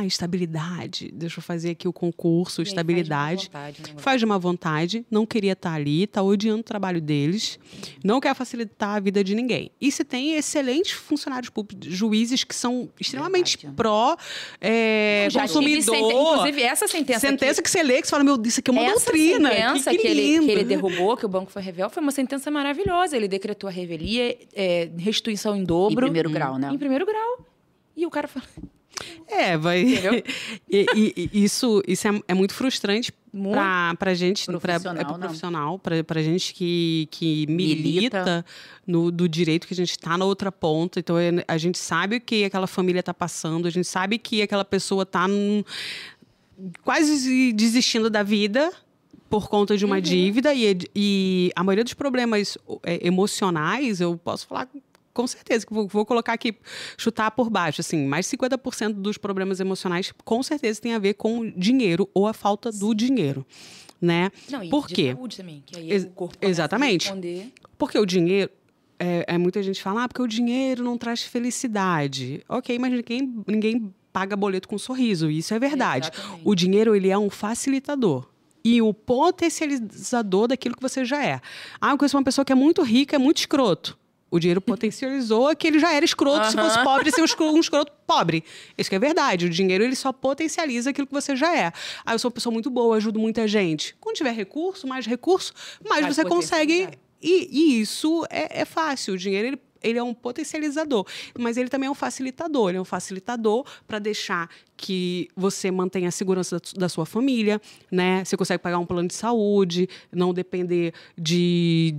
Estabilidade, deixa eu fazer aqui o concurso, E aí estabilidade. faz de má vontade, né? Faz de má vontade, não queria estar ali, está odiando o trabalho deles, não quer facilitar a vida de ninguém. E se tem excelentes funcionários públicos, juízes que são extremamente Verdade. Já tive consumidor. inclusive, essa sentença Que você lê, que você fala, meu Deus, isso aqui é uma essa doutrina. sentença que que lindo. ele derrubou, que o banco foi revel, foi uma sentença maravilhosa. Ele decretou a revelia, restituição em Em dobro. primeiro grau, né? Em primeiro grau. E o cara fala... Vai. Entendeu? E isso é muito frustrante Muito. pra gente, Profissional, pro não. profissional, pra gente que milita do direito, que a gente está na outra ponta. Então, a gente sabe o que aquela família está passando, a gente sabe que aquela pessoa está quase desistindo da vida por conta de uma dívida. E a maioria dos problemas emocionais, eu posso falar com certeza, que vou colocar aqui, chutar por baixo, assim, mais de 50% dos problemas emocionais, com certeza, tem a ver com dinheiro ou a falta do dinheiro, né? Não, e Por de quê? saúde também, que aí o corpo começa a Exatamente. responder. Porque o dinheiro... muita gente fala, porque o dinheiro não traz felicidade. Ok, mas ninguém paga boleto com sorriso, isso é verdade. Exatamente. O dinheiro, ele é um facilitador e o potencializador daquilo que você já é. Eu conheço uma pessoa que é muito rica, é muito escroto. O dinheiro potencializou que ele já era escroto. Se fosse pobre, seria um escroto pobre. Isso que é verdade. O dinheiro, ele só potencializa aquilo que você já é. Eu sou uma pessoa muito boa, ajudo muita gente. Quando tiver recurso, mais Vai você consegue... potencializar. E isso é fácil. O dinheiro, ele é um potencializador. Mas ele também é um facilitador. Ele é um facilitador para deixar que você mantenha a segurança da sua família, né? Você consegue pagar um plano de saúde, não depender de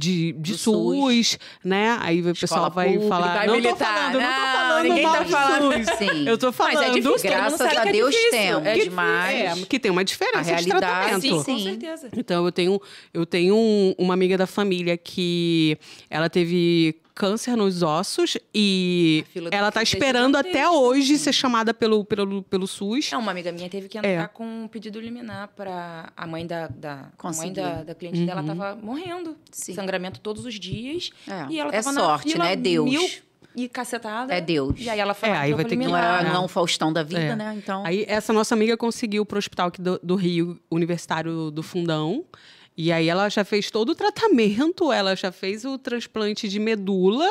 SUS, né? Aí o pessoal vai pública, falar... vai não militar. tô falando Ninguém mal tá de falando. SUS. Sim. Eu tô falando... Mas é difícil, todo mundo Graças sabe a que é Deus difícil. temos, mas... que tem uma diferença a de realidade, tratamento. Sim, com Sim. certeza. Então, eu tenho uma amiga da família que ela teve câncer nos ossos e A fila do ela tá SUS é esperando até gigantesca. hoje ser chamada pelo SUS. Uma amiga minha teve que entrar com um pedido liminar para a mãe da Conseguir. cliente dela estava morrendo. Sim. Sangramento todos os dias. É. E ela É tava na sorte, fila né? Deus. e cacetada. É Deus. E aí ela fala aí vai ter que- Não é um Faustão da vida, É. né? Então, Aí essa nossa amiga conseguiu pro hospital aqui do Rio, Universitário do Fundão. E aí ela já fez todo o tratamento, ela já fez o transplante de medula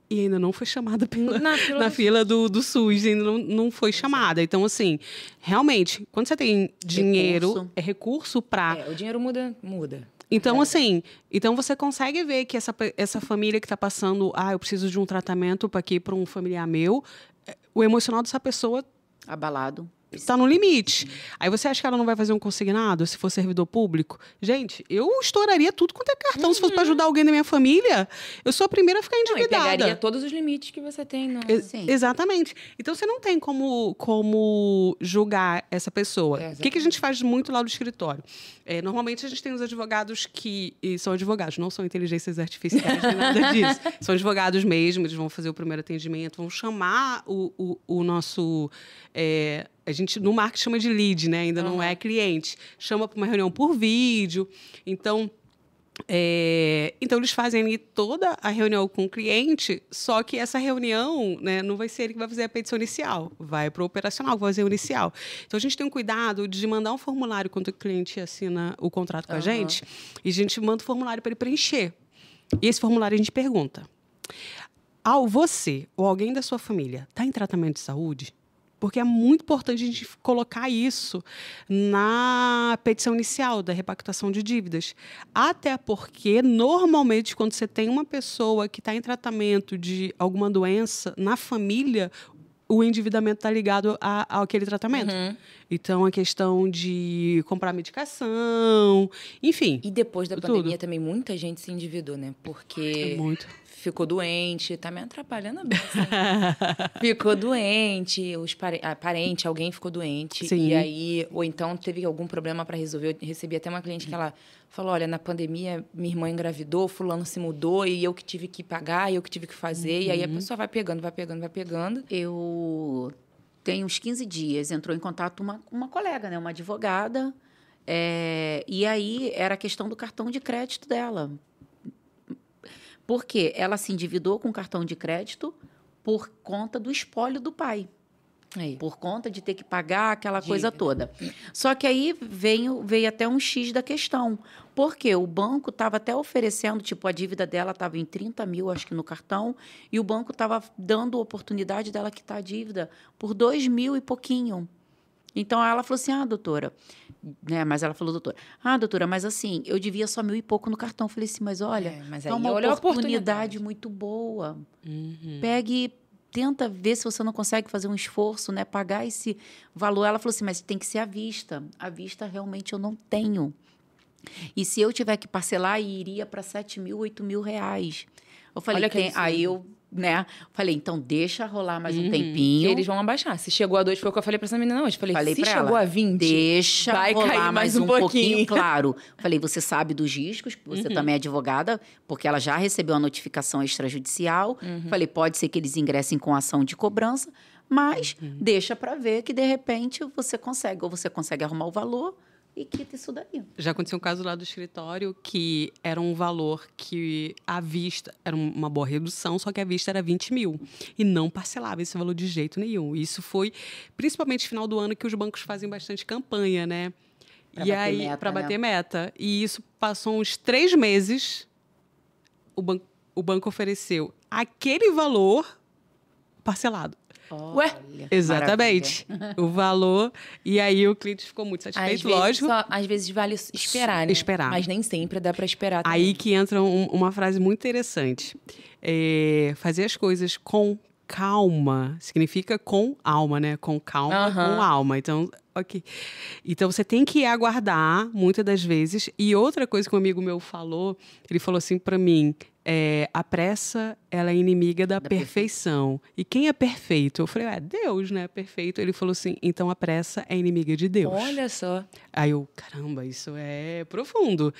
e ainda não foi chamada na fila do SUS, ainda não foi chamada. Então, assim, realmente, quando você tem dinheiro, é recurso para... o dinheiro muda. Então, assim, então você consegue ver que essa família que está passando, eu preciso de um tratamento para um familiar meu, o emocional dessa pessoa abalado. está no limite. Aí você acha que ela não vai fazer um consignado se for servidor público? Gente, eu estouraria tudo quanto é cartão. Se fosse para ajudar alguém da minha família, eu sou a primeira a ficar Não, e endividada. pegaria todos os limites que você tem. No... Sim. Exatamente. Então, você não tem como julgar essa pessoa. O que a gente faz muito lá no escritório? Normalmente, a gente tem os advogados que... E são advogados, não são inteligências artificiais, nem nada disso. São advogados mesmo, eles vão fazer o primeiro atendimento, vão chamar o nosso... a gente, no marketing, chama de lead, né? Ainda não é cliente. Chama para uma reunião por vídeo. Então, eles fazem ali toda a reunião com o cliente, só que essa reunião, né, não vai ser ele que vai fazer a petição inicial, vai para o operacional, que vai fazer o inicial. Então, a gente tem um cuidado de mandar um formulário quando o cliente assina o contrato com a gente, e a gente manda o formulário para ele preencher. E esse formulário a gente pergunta: você ou alguém da sua família está em tratamento de saúde? Porque é muito importante a gente colocar isso na petição inicial da repactuação de dívidas. Até porque, normalmente, quando você tem uma pessoa que está em tratamento de alguma doença na família, o endividamento está ligado àquele tratamento. Então, a questão de comprar medicação, enfim. E depois da tudo. pandemia também muita gente se endividou, né? Porque ficou doente, tá me atrapalhando a beça. Ficou doente, parente, alguém ficou doente. Sim. E aí, ou então teve algum problema para resolver. Eu recebi até uma cliente que ela falou: olha, na pandemia minha irmã engravidou, fulano se mudou e eu que tive que pagar, eu que tive que fazer. E aí a pessoa vai pegando. Eu tenho uns 15 dias, entrou em contato uma colega, né, uma advogada, e aí era a questão do cartão de crédito dela. Porque ela se endividou com o cartão de crédito por conta do espólio do pai. Por conta de ter que pagar aquela coisa toda. Só que aí veio até um X da questão. Porque o banco estava até oferecendo, tipo, a dívida dela estava em 30 mil, acho que no cartão, e o banco estava dando a oportunidade dela quitar a dívida por 2 mil e pouquinho. Então, ela falou assim, doutora... Né? Mas ela falou, doutora, mas assim, eu devia só 1.000 e pouco no cartão. Eu falei assim, mas olha, é uma oportunidade muito boa. Pegue... Tenta ver se você não consegue fazer um esforço, né? Pagar esse valor. Ela falou assim, mas tem que ser à vista. À vista, realmente, eu não tenho. E se eu tiver que parcelar, iria para 7 mil, 8 mil reais. Eu falei, aí eu, né? Falei, então deixa rolar mais um tempinho. E eles vão abaixar. Se chegou a 2, foi o que eu falei para essa menina hoje. Falei se chegou ela, a 20, deixa vai rolar cair mais um pouquinho. Claro. Falei, você sabe dos riscos, você também é advogada, porque ela já recebeu a notificação extrajudicial. Falei, pode ser que eles ingressem com ação de cobrança, mas deixa para ver que, de repente, você consegue. Ou você consegue arrumar o valor e quita isso daí. Já aconteceu um caso lá do escritório que era um valor que à vista era uma boa redução, só que à vista era 20 mil. E não parcelava esse valor de jeito nenhum. Isso foi principalmente no final do ano que os bancos fazem bastante campanha, né? Para bater meta. E isso passou uns 3 meses, o banco ofereceu aquele valor parcelado. Ué? Exatamente. O valor. E aí o cliente ficou muito satisfeito, lógico. Às vezes vale esperar, né? Esperar. Mas nem sempre dá para esperar também. Aí que entra uma frase muito interessante. Fazer as coisas com calma significa com alma, né? Com calma, com alma. Então, ok. Então, você tem que aguardar, muitas das vezes. E outra coisa que um amigo meu falou, ele falou assim para mim, a pressa, ela é inimiga da perfeição. E quem é perfeito? Eu falei, Deus, né? Perfeito. Ele falou assim, então a pressa é inimiga de Deus. Olha só. Aí eu, caramba, isso é profundo.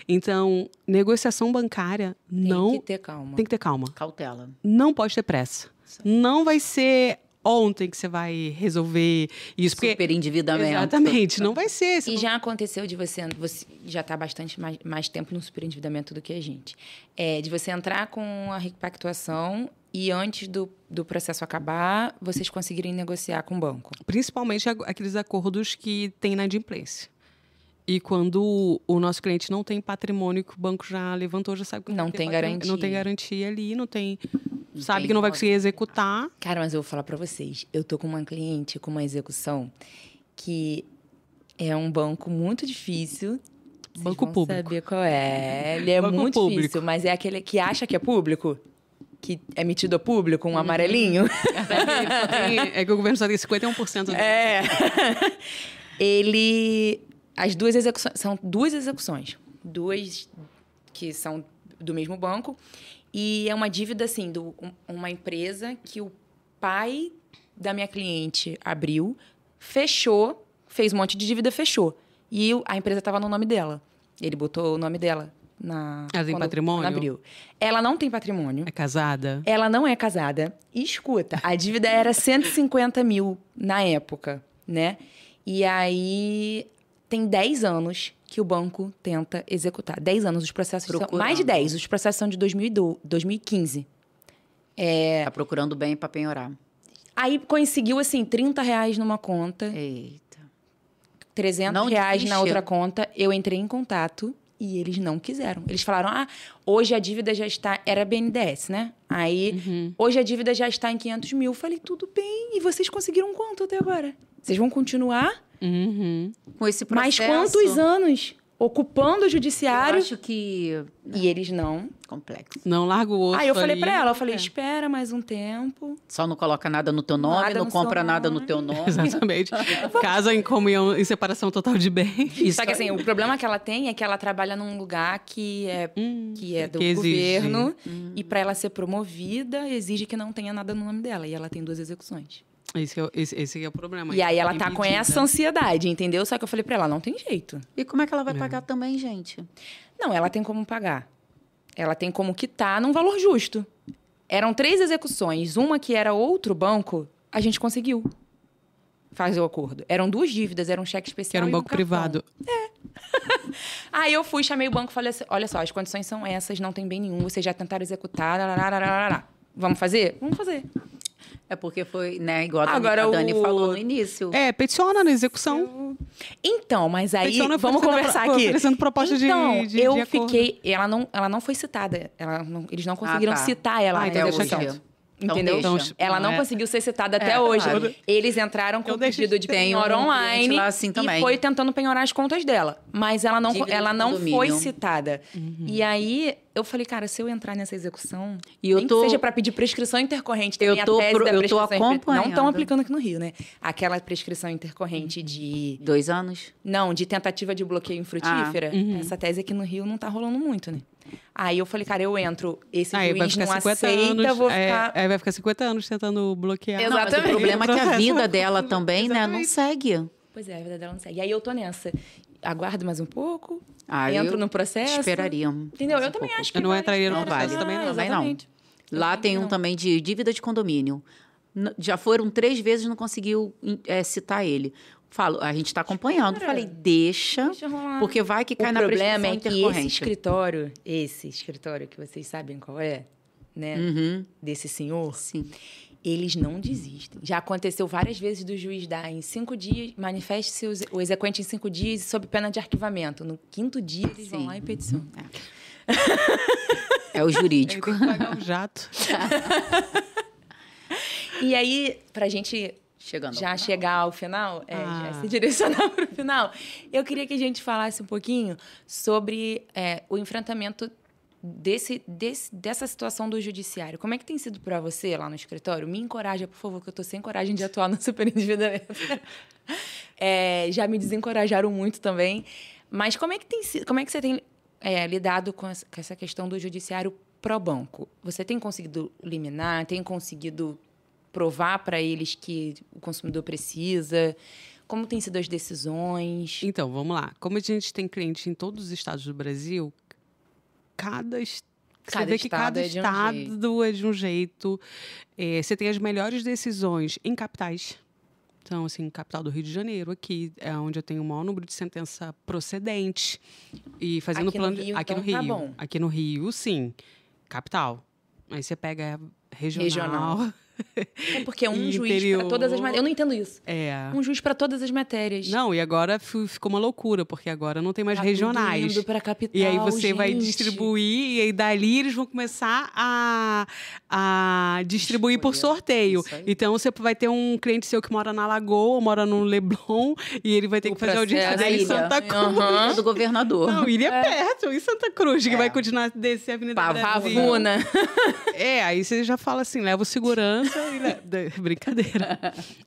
Então, negociação bancária tem que ter calma. Tem que ter calma. Cautela. Não pode ter pressa. Não vai ser ontem que você vai resolver isso. Super endividamento. Exatamente, não vai ser. E já aconteceu de você já está bastante mais tempo no superendividamento do que a gente. De você entrar com a repactuação e antes do processo acabar, vocês conseguirem negociar com o banco. Principalmente aqueles acordos que tem inadimplência. E quando o nosso cliente não tem patrimônio que o banco já levantou, já sabe que Não tem garantia. Não tem garantia ali, sabe tem que não vai modo. conseguir executar. Cara, mas eu vou falar pra vocês. Eu tô com uma cliente com uma execução que é um banco muito difícil. Vocês Banco vão público. saber qual é. Ele é Banco muito público. difícil, mas é aquele que acha que é público, que é metido a público, um amarelinho. É que o governo só tem 51% dele. É. As duas execuções. São duas execuções. Duas que são do mesmo banco. E é uma dívida, assim, uma empresa que o pai da minha cliente abriu, fechou, fez um monte de dívida, fechou. E a empresa estava no nome dela. Ele botou o nome dela Ela tem patrimônio? quando abriu. Ela não tem patrimônio. É casada? Ela não é casada. E escuta, a dívida era 150 mil na época, né? E aí tem 10 anos que o banco tenta executar. 10 anos, os processos são... Procurando. Mais de 10, os processos são de 2015. Tá procurando bem para penhorar. Aí conseguiu, assim, R$30 numa conta, Eita. R$300 Não na desistiu. outra conta. Eu entrei em contato e eles não quiseram. Eles falaram, hoje a dívida já está... Era BNDES, né? Aí, hoje a dívida já está em 500 mil. Eu falei, tudo bem. E vocês conseguiram quanto até agora? Vocês vão continuar? Com esse processo... Mas quantos anos? Ocupando o Eu judiciário. acho que... E eles não. Complexo. Não larga o osso Aí eu falei ali. pra ela, eu falei, espera mais um tempo. Só não coloca nada no teu nome, Nada não no compra seu nada nome. no teu nome. Exatamente. Casa em comunhão, em separação total de bens. Só que assim, o problema que ela tem é que ela trabalha num lugar que é do que exige. governo. E pra ela ser promovida, exige que não tenha nada no nome dela. E ela tem 2 execuções. Esse que é o problema. E aí ela tá com Impedida. essa ansiedade, entendeu? Só que eu falei pra ela, não tem jeito. E como é que ela vai pagar também, gente? Não, ela tem como pagar. Ela tem como quitar num valor justo. Eram 3 execuções. Uma que era outro banco, a gente conseguiu fazer o acordo. Eram 2 dívidas, era um cheque especial Que era um e banco cartão. privado. Aí eu fui, chamei o banco e falei assim, olha só, as condições são essas, não tem bem nenhum, vocês já tentaram executar, lararararará. Vamos fazer? Vamos fazer. É porque foi, né, igual Agora a Dani o- falou no início. Peticiona na execução. Então, mas aí, Peticiona vamos oferecendo conversar pro- aqui. oferecendo proposta de- então, de eu acordo. fiquei... Ela não foi citada. Eles não conseguiram tá. citar ela na então deixa execução. quieto. Então Entendeu? deixa. Ela não É. conseguiu ser citada até É, hoje. claro. Eles entraram com Eu o deixo pedido de Tem penhora um cliente online lá assim também. e foi tentando penhorar as contas dela. Mas ela não, Dívida de ela não condomínio. foi citada. E aí, eu falei, cara, se eu entrar nessa execução, E eu nem tô- que seja para pedir prescrição intercorrente, Eu também a tô tese pro- da eu tô prescrição acompanhando. não estão aplicando aqui no Rio, né? Aquela prescrição intercorrente de... 2 anos? Não, de tentativa de bloqueio infrutífera. Essa tese aqui no Rio não tá rolando muito, né? Aí eu falei, cara, eu entro, esse Aí vai juiz ficar não 50 aceita, anos. vou ficar... Aí vai ficar 50 anos tentando bloquear. Não, mas o Exatamente. problema é que a Processo. vida dela também, né, não segue. Pois é, a vida dela não segue. E aí eu tô nessa. Aguardo mais um pouco, Ah, entro eu no processo. Esperaria. Entendeu? Eu também acho que Eu não vale entraria no esperar. processo também, não. Também não. Exatamente. Lá tem um também de dívida de condomínio. Já foram 3 vezes, não conseguiu citar ele. Falo, a gente está acompanhando. Cara, Falei, deixa, deixa rolar. porque vai que cai O na problema prescrição é que intercorrente. esse escritório que vocês sabem qual é, né? Uhum, Desse senhor, sim. eles não desistem. Já aconteceu várias vezes do juiz dar em 5 dias, manifeste-se o exequente em 5 dias sob pena de arquivamento. No 5º dia, eles vão Sim. lá e peticionam. É o Ele jurídico. tem que pagar o jato. E aí, pra gente Chegando. já chegar ao final, Ah. já se direcionar para o final, eu queria que a gente falasse um pouquinho sobre o enfrentamento dessa situação do judiciário. Como é que tem sido para você lá no escritório? Me encoraja, por favor, que eu estou sem coragem de atuar no superendividamento. Já me desencorajaram muito também. Mas como é que você tem lidado com essa questão do judiciário pró banco? Você tem conseguido liminar? Tem conseguido provar para eles que o consumidor precisa? Como têm sido as decisões? Então, vamos lá. Como a gente tem clientes em todos os estados do Brasil, você vê que estado cada é de um estado é de um jeito. Você tem as melhores decisões em capitais. Então, assim, capital do Rio de Janeiro, aqui é onde eu tenho o maior número de sentença procedente. E fazendo Aqui no plano Rio, aqui então, no Rio. tá bom. Aqui no Rio, sim. Capital. Aí você pega regional. É porque é um E juiz interior. para todas as matérias. Eu não entendo isso. É. Um juiz para todas as matérias. Não, e agora ficou uma loucura, porque agora não tem mais Tá regionais. tudo indo pra capital, E aí você vai gente. distribuir, e aí dali eles vão começar a distribuir por Escolher. sorteio. Isso aí. Então você vai ter um cliente seu que mora na Lagoa, mora no Leblon, e ele vai ter O que fazer audiência processo. dele em Na ilha. Santa Cruz. Aham. Ilha do governador. Não, Ilha é perto, em Santa Cruz, que vai continuar a descer a Avenida Brasil. Pavuna. Aí você já fala assim, leva o segurança e brincadeira.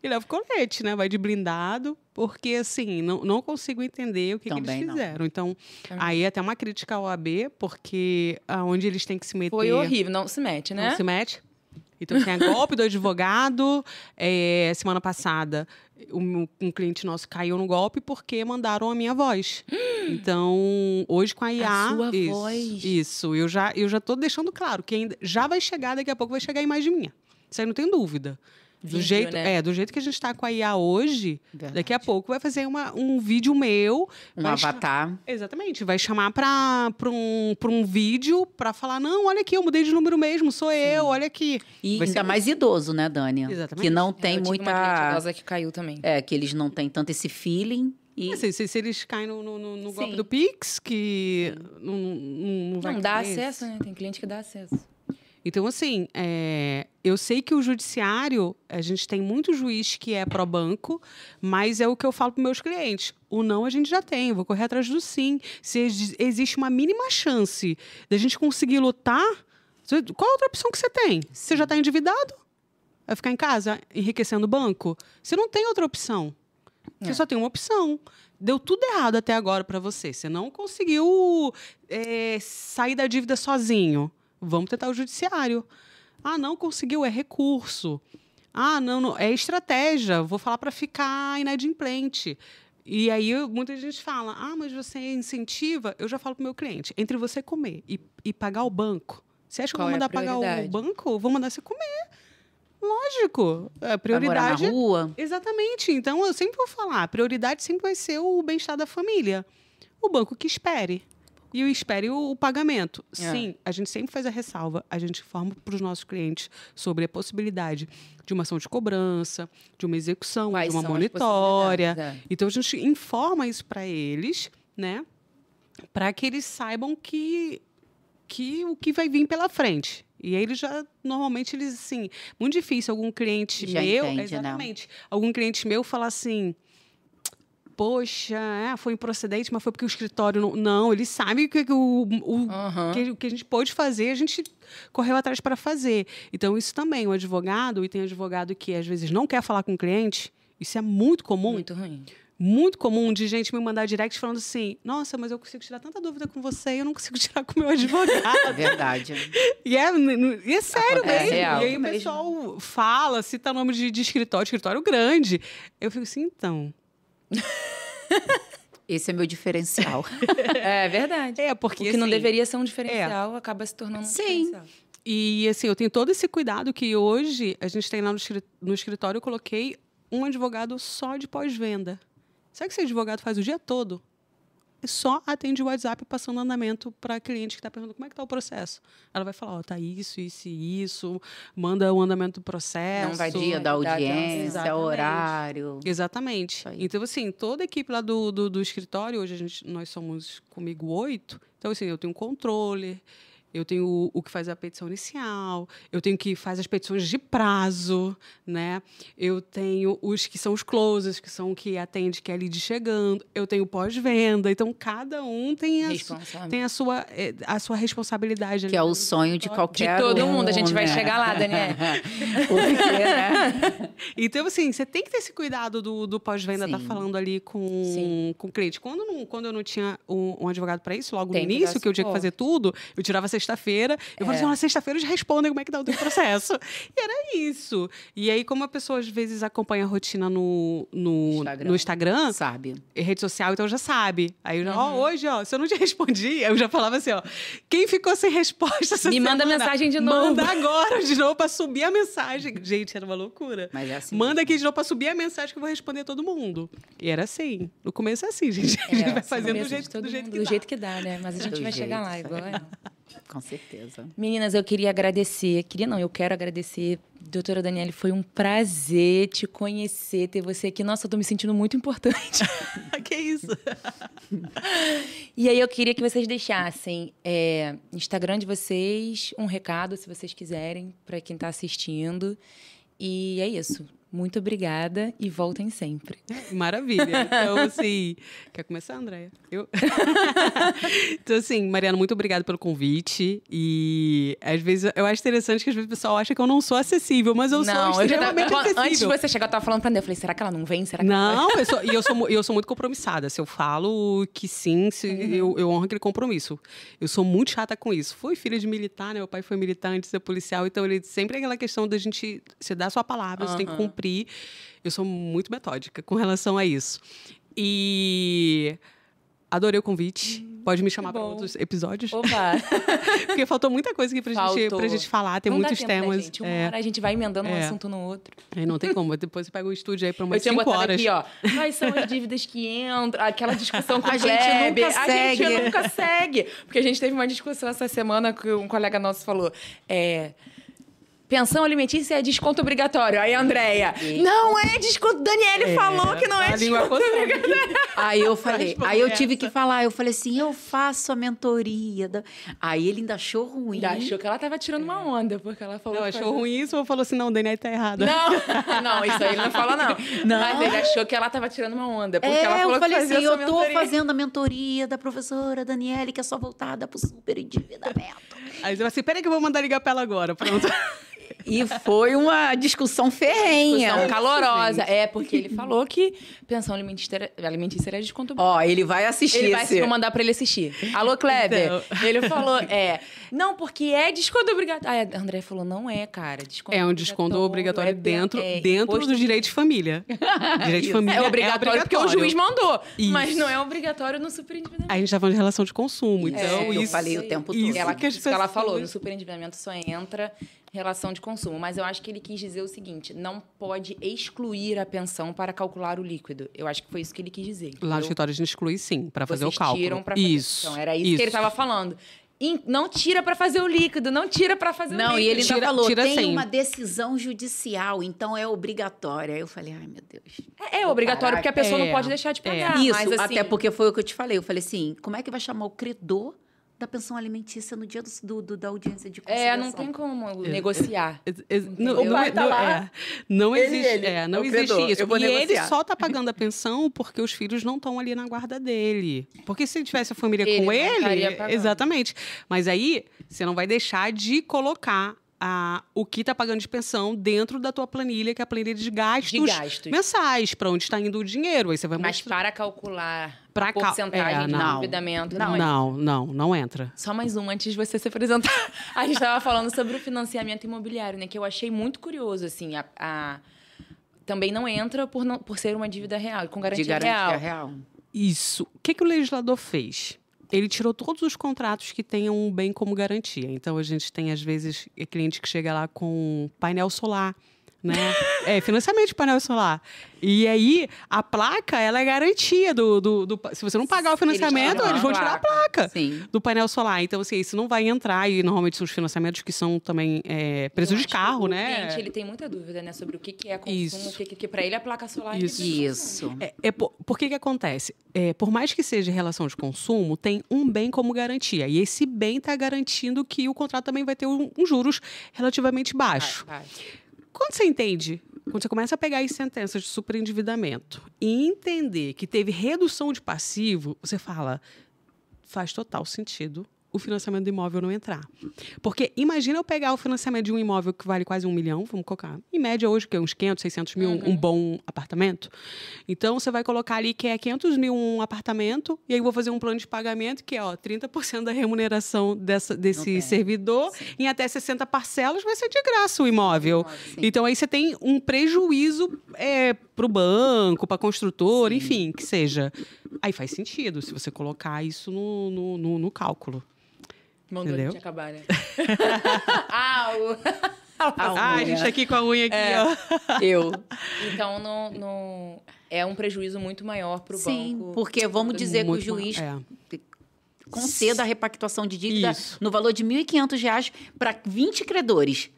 E leva o colete, né? Vai de blindado, porque assim, não consigo entender o que eles Também não. fizeram. Então, aí até uma crítica ao AB, porque aonde eles têm que se meter... Foi horrível. Não se mete, né? Não se mete. Então, tem a golpe do advogado. Semana passada, um cliente nosso caiu no golpe porque mandaram a minha voz. Então, hoje com a IA... A sua isso, voz. Isso. Eu já tô deixando claro que ainda já vai chegar, daqui a pouco vai chegar a imagem minha. Isso aí não tem dúvida. Vídeo, Do jeito que a gente está com a IA hoje, Verdade. daqui a pouco vai fazer um vídeo meu. Um vai avatar. Exatamente. Vai chamar para um vídeo para falar: não, olha aqui, eu mudei de número mesmo, sou eu, olha aqui. E Vai ser ainda mais idoso, né, Dani? Exatamente. Que não tem Eu tive uma cliente muita... idosa que caiu também. Que eles não têm tanto esse feeling. E Se eles caem no golpe Sim. do Pix, que não vai Não dá cair. acesso, né? Tem cliente que dá acesso. Então, assim, eu sei que o judiciário, a gente tem muito juiz que é pró-banco, mas é o que eu falo para meus clientes. O não a gente já tem, eu vou correr atrás do sim. Se existe uma mínima chance da gente conseguir lutar, qual a outra opção que você tem? Você já está endividado? Vai ficar em casa enriquecendo o banco? Você não tem outra opção. Você só tem uma opção. Deu tudo errado até agora para você. Você não conseguiu sair da dívida sozinho. Vamos tentar o judiciário. Ah, não conseguiu, é recurso. Ah, não é estratégia. Vou falar para ficar inadimplente. E aí muita gente fala: ah, mas você incentiva. Eu já falo para o meu cliente: entre você comer e pagar o banco, você acha que eu Qual vou é a mandar pagar o prioridade? banco? Eu vou mandar você comer. Lógico. A vai morar prioridade na rua. Exatamente. Então, eu sempre vou falar, a prioridade sempre vai ser o bem-estar da família. O banco que espere. E espere o pagamento. Sim, a gente sempre faz a ressalva. A gente informa para os nossos clientes sobre a possibilidade de uma ação de cobrança, de uma execução, Quais de uma são as monitória. possibilidades, Então, a gente informa isso para eles, né? Para que eles saibam que o que vai vir pela frente. E aí eles já, normalmente, eles, assim, muito difícil algum cliente Já meu... entende, exatamente. Algum cliente meu falar assim: poxa, foi improcedente, mas foi porque o escritório não... Não, ele sabe que o que a gente pôde fazer, a gente correu atrás para fazer. Então, isso também, o advogado, e tem advogado que, às vezes, não quer falar com o cliente, isso é muito comum. Muito ruim. Muito comum de gente me mandar direct falando assim: nossa, mas eu consigo tirar tanta dúvida com você e eu não consigo tirar com o meu advogado. É verdade. E é sério Acontece. mesmo. Real. E aí o pessoal fala, cita nome de escritório grande. Eu fico assim, então... Esse é meu diferencial. É verdade. Porque O que não assim, deveria ser um diferencial acaba se tornando um Sim. diferencial. E assim, eu tenho todo esse cuidado que hoje a gente tem lá no escritório, eu coloquei um advogado só de pós-venda. Sabe o que esse advogado faz o dia todo? Só atende o WhatsApp passando andamento para cliente que está perguntando como é que está o processo. Ela vai falar: tá isso, isso e isso, manda o andamento do processo. Não vai Dia da audiência, Exatamente. horário. Exatamente. Isso aí. Então, assim, toda a equipe lá do escritório, hoje nós somos comigo 8. Então, assim, eu tenho um controller, eu tenho o que faz a petição inicial, eu tenho o que faz as petições de prazo, né? Eu tenho os que são os closers, que são o que atende, que é lead chegando. Eu tenho pós-venda. Então, cada um tem a sua responsabilidade. Que é o sonho de qualquer De todo um, mundo. A gente vai né? chegar lá, Daniel. Porque, né? Então, assim, você tem que ter esse cuidado do pós-venda, estar Sim. falando ali com o cliente. Quando eu não tinha um advogado para isso, logo Tem no que início, dar que eu tinha que suporte. fazer tudo, eu tirava sexta-feira, eu falava assim: na sexta-feira eles respondem como é que tá o teu processo. E era isso. E aí, como a pessoa, às vezes, acompanha a rotina no Instagram, Sabe? rede social, então já sabe. Aí, hoje, se eu não te respondi, eu já falava assim, quem ficou sem resposta essa Me manda semana, mensagem de novo. Manda agora de novo pra subir a mensagem. Gente, era uma loucura. Mas é assim Manda mesmo. aqui de novo pra subir a mensagem que eu vou responder todo mundo. E era assim. No começo é assim, gente. A gente vai fazendo do jeito que dá. Do jeito que dá, né? Mas a gente Do vai chegar jeito, lá isso igual. aí. Com certeza. Meninas, eu queria agradecer. Eu quero agradecer. Doutora Daniele, foi um prazer te conhecer, ter você aqui. Nossa, eu tô me sentindo muito importante. Que isso? E aí eu queria que vocês deixassem no Instagram de vocês um recado, se vocês quiserem, para quem tá assistindo. E é isso. Muito obrigada e voltem sempre. Maravilha. Então, assim... Quer começar, Andréia? Eu? Então, assim, Mariana, muito obrigada pelo convite. E, às vezes, eu acho interessante que às vezes o pessoal acha que eu não sou acessível, mas eu sou extremamente acessível. Antes de você chegar, eu tava falando pra André, eu falei, será que ela não vem? Será que não, eu sou muito compromissada. Se eu falo que sim, eu honro aquele compromisso. Eu sou muito chata com isso. Fui filha de militar, né? Meu pai foi militar antes de ser policial, então ele sempre é aquela questão da gente... Você dá a sua palavra, você tem que cumprir. Eu sou muito metódica com relação a isso. E adorei o convite. Pode me chamar para outros episódios. Opa! Porque faltou muita coisa aqui pra gente falar. Tem muitos temas. Gente. Uma hora a gente vai emendando um assunto no outro. Não tem como. Depois você pega o estúdio aí para umas 5 horas. Aqui, ó. Quais são as dívidas que entram? Aquela discussão com o Kleber. A gente nunca segue. Porque a gente teve uma discussão essa semana que um colega nosso falou. Pensão alimentícia é desconto obrigatório. Aí, Andréia, não é desconto. Daniele falou que não é desconto obrigatório. Aí eu falei, eu tive que falar, eu falei assim, eu faço a mentoria. Aí ele ainda achou ruim. Ainda achou que ela tava tirando uma onda, porque ela falou... Não, achou ruim isso ou falou assim, não, Daniele tá errada? Não, isso aí ele não fala, não. Mas ele achou que ela tava tirando uma onda, porque ela falou eu falei que fazia assim, eu tô mentoria. fazendo a mentoria da professora Daniele, que é só voltada pro superendividamento. Aí eu assim, peraí que eu vou mandar ligar pra ela agora, pronto. E foi uma discussão ferrenha. Discussão calorosa. Porque ele falou que pensão alimentícia era desconto obrigatório. Ó, ele vai assistir. Ele vai vou mandar pra ele assistir. Alô, Kleber. Então. Ele falou, não, porque é desconto obrigatório. Aí a André falou, não é, cara. Desconto é um desconto obrigatório dentro do direito de família. Direito de É família obrigatório porque o juiz mandou. Isso. Mas não é obrigatório no superendividamento. A gente tá falando de relação de consumo. Então, eu falei o tempo todo. Isso que ela falou, no superendividamento só entra relação de consumo. Mas eu acho que ele quis dizer o seguinte, não pode excluir a pensão para calcular o líquido. Eu acho que foi isso que ele quis dizer. Lá no escritório a gente exclui sim, para fazer o cálculo. Tiram para fazer. Isso. Então, era isso que ele estava falando. Não tira para fazer o líquido, não tira para fazer o líquido. Não, e ele ainda falou, tem sim. uma decisão judicial, então é obrigatória. Aí eu falei, ai, meu Deus. É obrigatório porque a pessoa não pode deixar de pagar. Isso, mas, assim, até porque foi o que eu te falei. Eu falei assim, como é que vai chamar o credor da pensão alimentícia no dia da audiência de conciliação? não tem como negociar. Não existe, não o existe credor, isso. eu vou E negociar. ele só tá pagando a pensão porque os filhos não estão ali na guarda dele. Porque se ele tivesse a família com ele, exatamente. Mas aí você não vai deixar de colocar o que está pagando de pensão dentro da tua planilha, que é a planilha de gastos mensais, para onde está indo o dinheiro. Aí você vai Mas para calcular a porcentagem de endividamento... Não entra. Só mais um, antes de você se apresentar. A gente estava falando sobre o financiamento imobiliário, né? Que eu achei muito curioso, assim. Também não entra por ser uma dívida real, com garantia real. Isso. O que o legislador fez? Ele tirou todos os contratos que tenham um bem como garantia. Então, a gente tem, às vezes, cliente que chega lá com painel solar, né? Financiamento de painel solar. E aí, a placa, ela é garantia se você não pagar o financiamento, eles vão tirar a placa do painel solar. Então, assim, isso não vai entrar. E, normalmente, são os financiamentos que são também preços de carro, né? O cliente, ele tem muita dúvida, né? Sobre o que é consumo, que para ele é placa solar. Isso. Por que acontece? Por mais que seja relação de consumo, tem um bem como garantia. E esse bem está garantindo que o contrato também vai ter um juros relativamente baixo. Quando você entende, quando você começa a pegar as sentenças de superendividamento e entender que teve redução de passivo, você fala, faz total sentido o financiamento do imóvel não entrar. Porque imagina eu pegar o financiamento de um imóvel que vale quase 1 milhão, vamos colocar, em média hoje, que é uns 500, 600 mil, um bom apartamento. Então, você vai colocar ali que é 500 mil um apartamento, e aí eu vou fazer um plano de pagamento que é 30% da remuneração desse servidor, em até 60 parcelas vai ser de graça o imóvel. Então, aí você tem um prejuízo para o banco, para a construtora, enfim, que seja. Aí faz sentido se você colocar isso no cálculo. Mandou a gente acabar, né? A gente tá aqui com a unha aqui, ó. Então, é um prejuízo muito maior para o banco. Sim, porque vamos dizer que o juiz conceda a repactuação de dívida Isso. no valor de R$ 1.500 para 20 credores.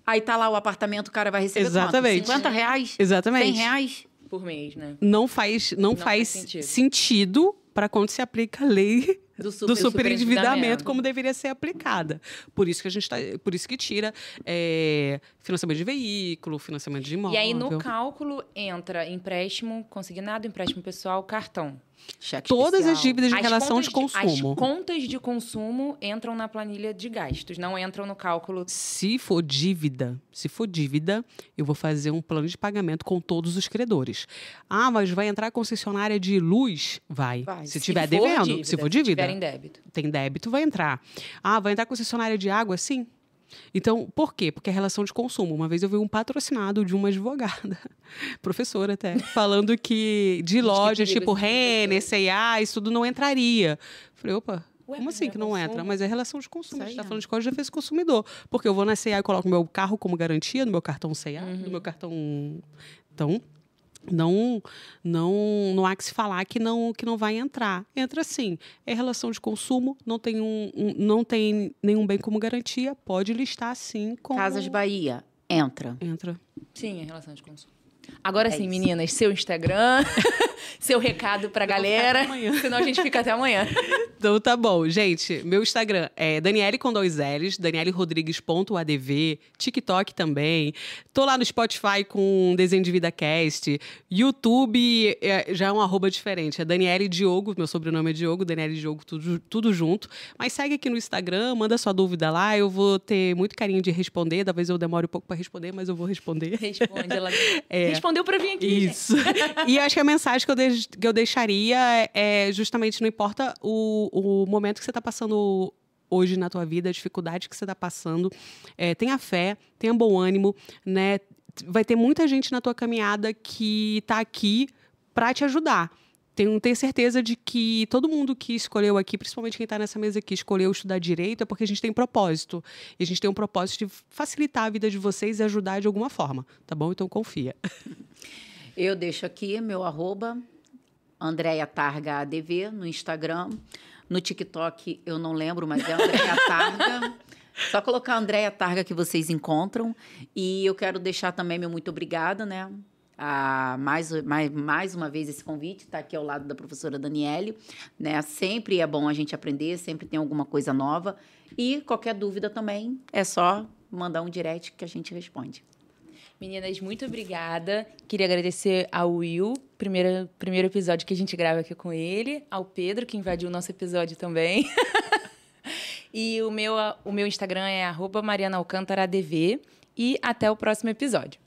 Aí tá lá o apartamento, o cara vai receber Exatamente. quanto? R$50? Exatamente. R$100? Por mês, né? Não faz sentido. sentido para quando se aplica a lei Do do superendividamento superendividamento. como deveria ser aplicada. Por isso que por isso que tira financiamento de veículo, financiamento de imóvel. E aí, no cálculo, entra empréstimo consignado, empréstimo pessoal, cartão. Cheque Todas especial. as dívidas de As relação de contas consumo. As contas de consumo entram na planilha de gastos, não entram no cálculo. Se for dívida, eu vou fazer um plano de pagamento com todos os credores. Ah, mas vai entrar a concessionária de luz? Vai. Se tiver devendo, se for dívida, tiver em débito. tem débito, vai entrar. Ah, vai entrar a concessionária de água? Sim. Então, por quê? Porque é relação de consumo. Uma vez eu vi um patrocinado de uma advogada, professora até, falando que de lojas perigo tipo esse Renner, C&A, isso tudo não entraria. Falei, opa, Ué, como mas assim não é que não consumo? entra? Mas é relação de consumo. A gente Isso está aí, falando de Código de Defesa do Consumidor. Porque eu vou na C&A e coloco meu carro como garantia, no meu cartão C&A, no meu cartão... Então... Não há que se falar que não vai entrar. Entra sim. É relação de consumo, não tem, não tem nenhum bem como garantia, pode listar sim como... Casas Bahia, entra. Entra. Sim, é relação de consumo. Agora sim, isso. meninas, seu Instagram, seu recado pra galera, até amanhã. senão a gente fica até amanhã. Então tá bom, gente. Meu Instagram é Daniele com 2 L's, danielerodrigues.adv, TikTok também. Tô lá no Spotify com Desenho de Vida Cast. YouTube já é um arroba diferente. É Daniele Diogo, meu sobrenome é Diogo, Daniele Diogo, tudo junto. Mas segue aqui no Instagram, manda sua dúvida lá. Eu vou ter muito carinho de responder. Talvez eu demore um pouco para responder, mas eu vou responder. Responde, ela respondeu pra vir aqui. Isso. E acho que a mensagem que eu deixaria é justamente, não importa o momento que você está passando hoje na tua vida, a dificuldade que você está passando, tenha fé, tenha bom ânimo, né? Vai ter muita gente na tua caminhada que está aqui para te ajudar. Tenho certeza de que todo mundo que escolheu aqui, principalmente quem está nessa mesa aqui, escolheu estudar direito, é porque a gente tem propósito. E a gente tem um propósito de facilitar a vida de vocês e ajudar de alguma forma, tá bom? Então confia. Eu deixo aqui meu arroba, Andréia Targa ADV, no Instagram. No TikTok, eu não lembro, mas é Andréia Targa. Só colocar Andréia Targa que vocês encontram. E eu quero deixar também meu muito obrigada, né? Mais uma vez esse convite, está aqui ao lado da professora Daniele, né? Sempre é bom a gente aprender, sempre tem alguma coisa nova. E qualquer dúvida também, é só mandar um direct que a gente responde. Meninas, muito obrigada. Queria agradecer ao Will, primeiro episódio que a gente grava aqui com ele, ao Pedro, que invadiu o nosso episódio também. E o meu Instagram é @marianaalcantaradv. E até o próximo episódio.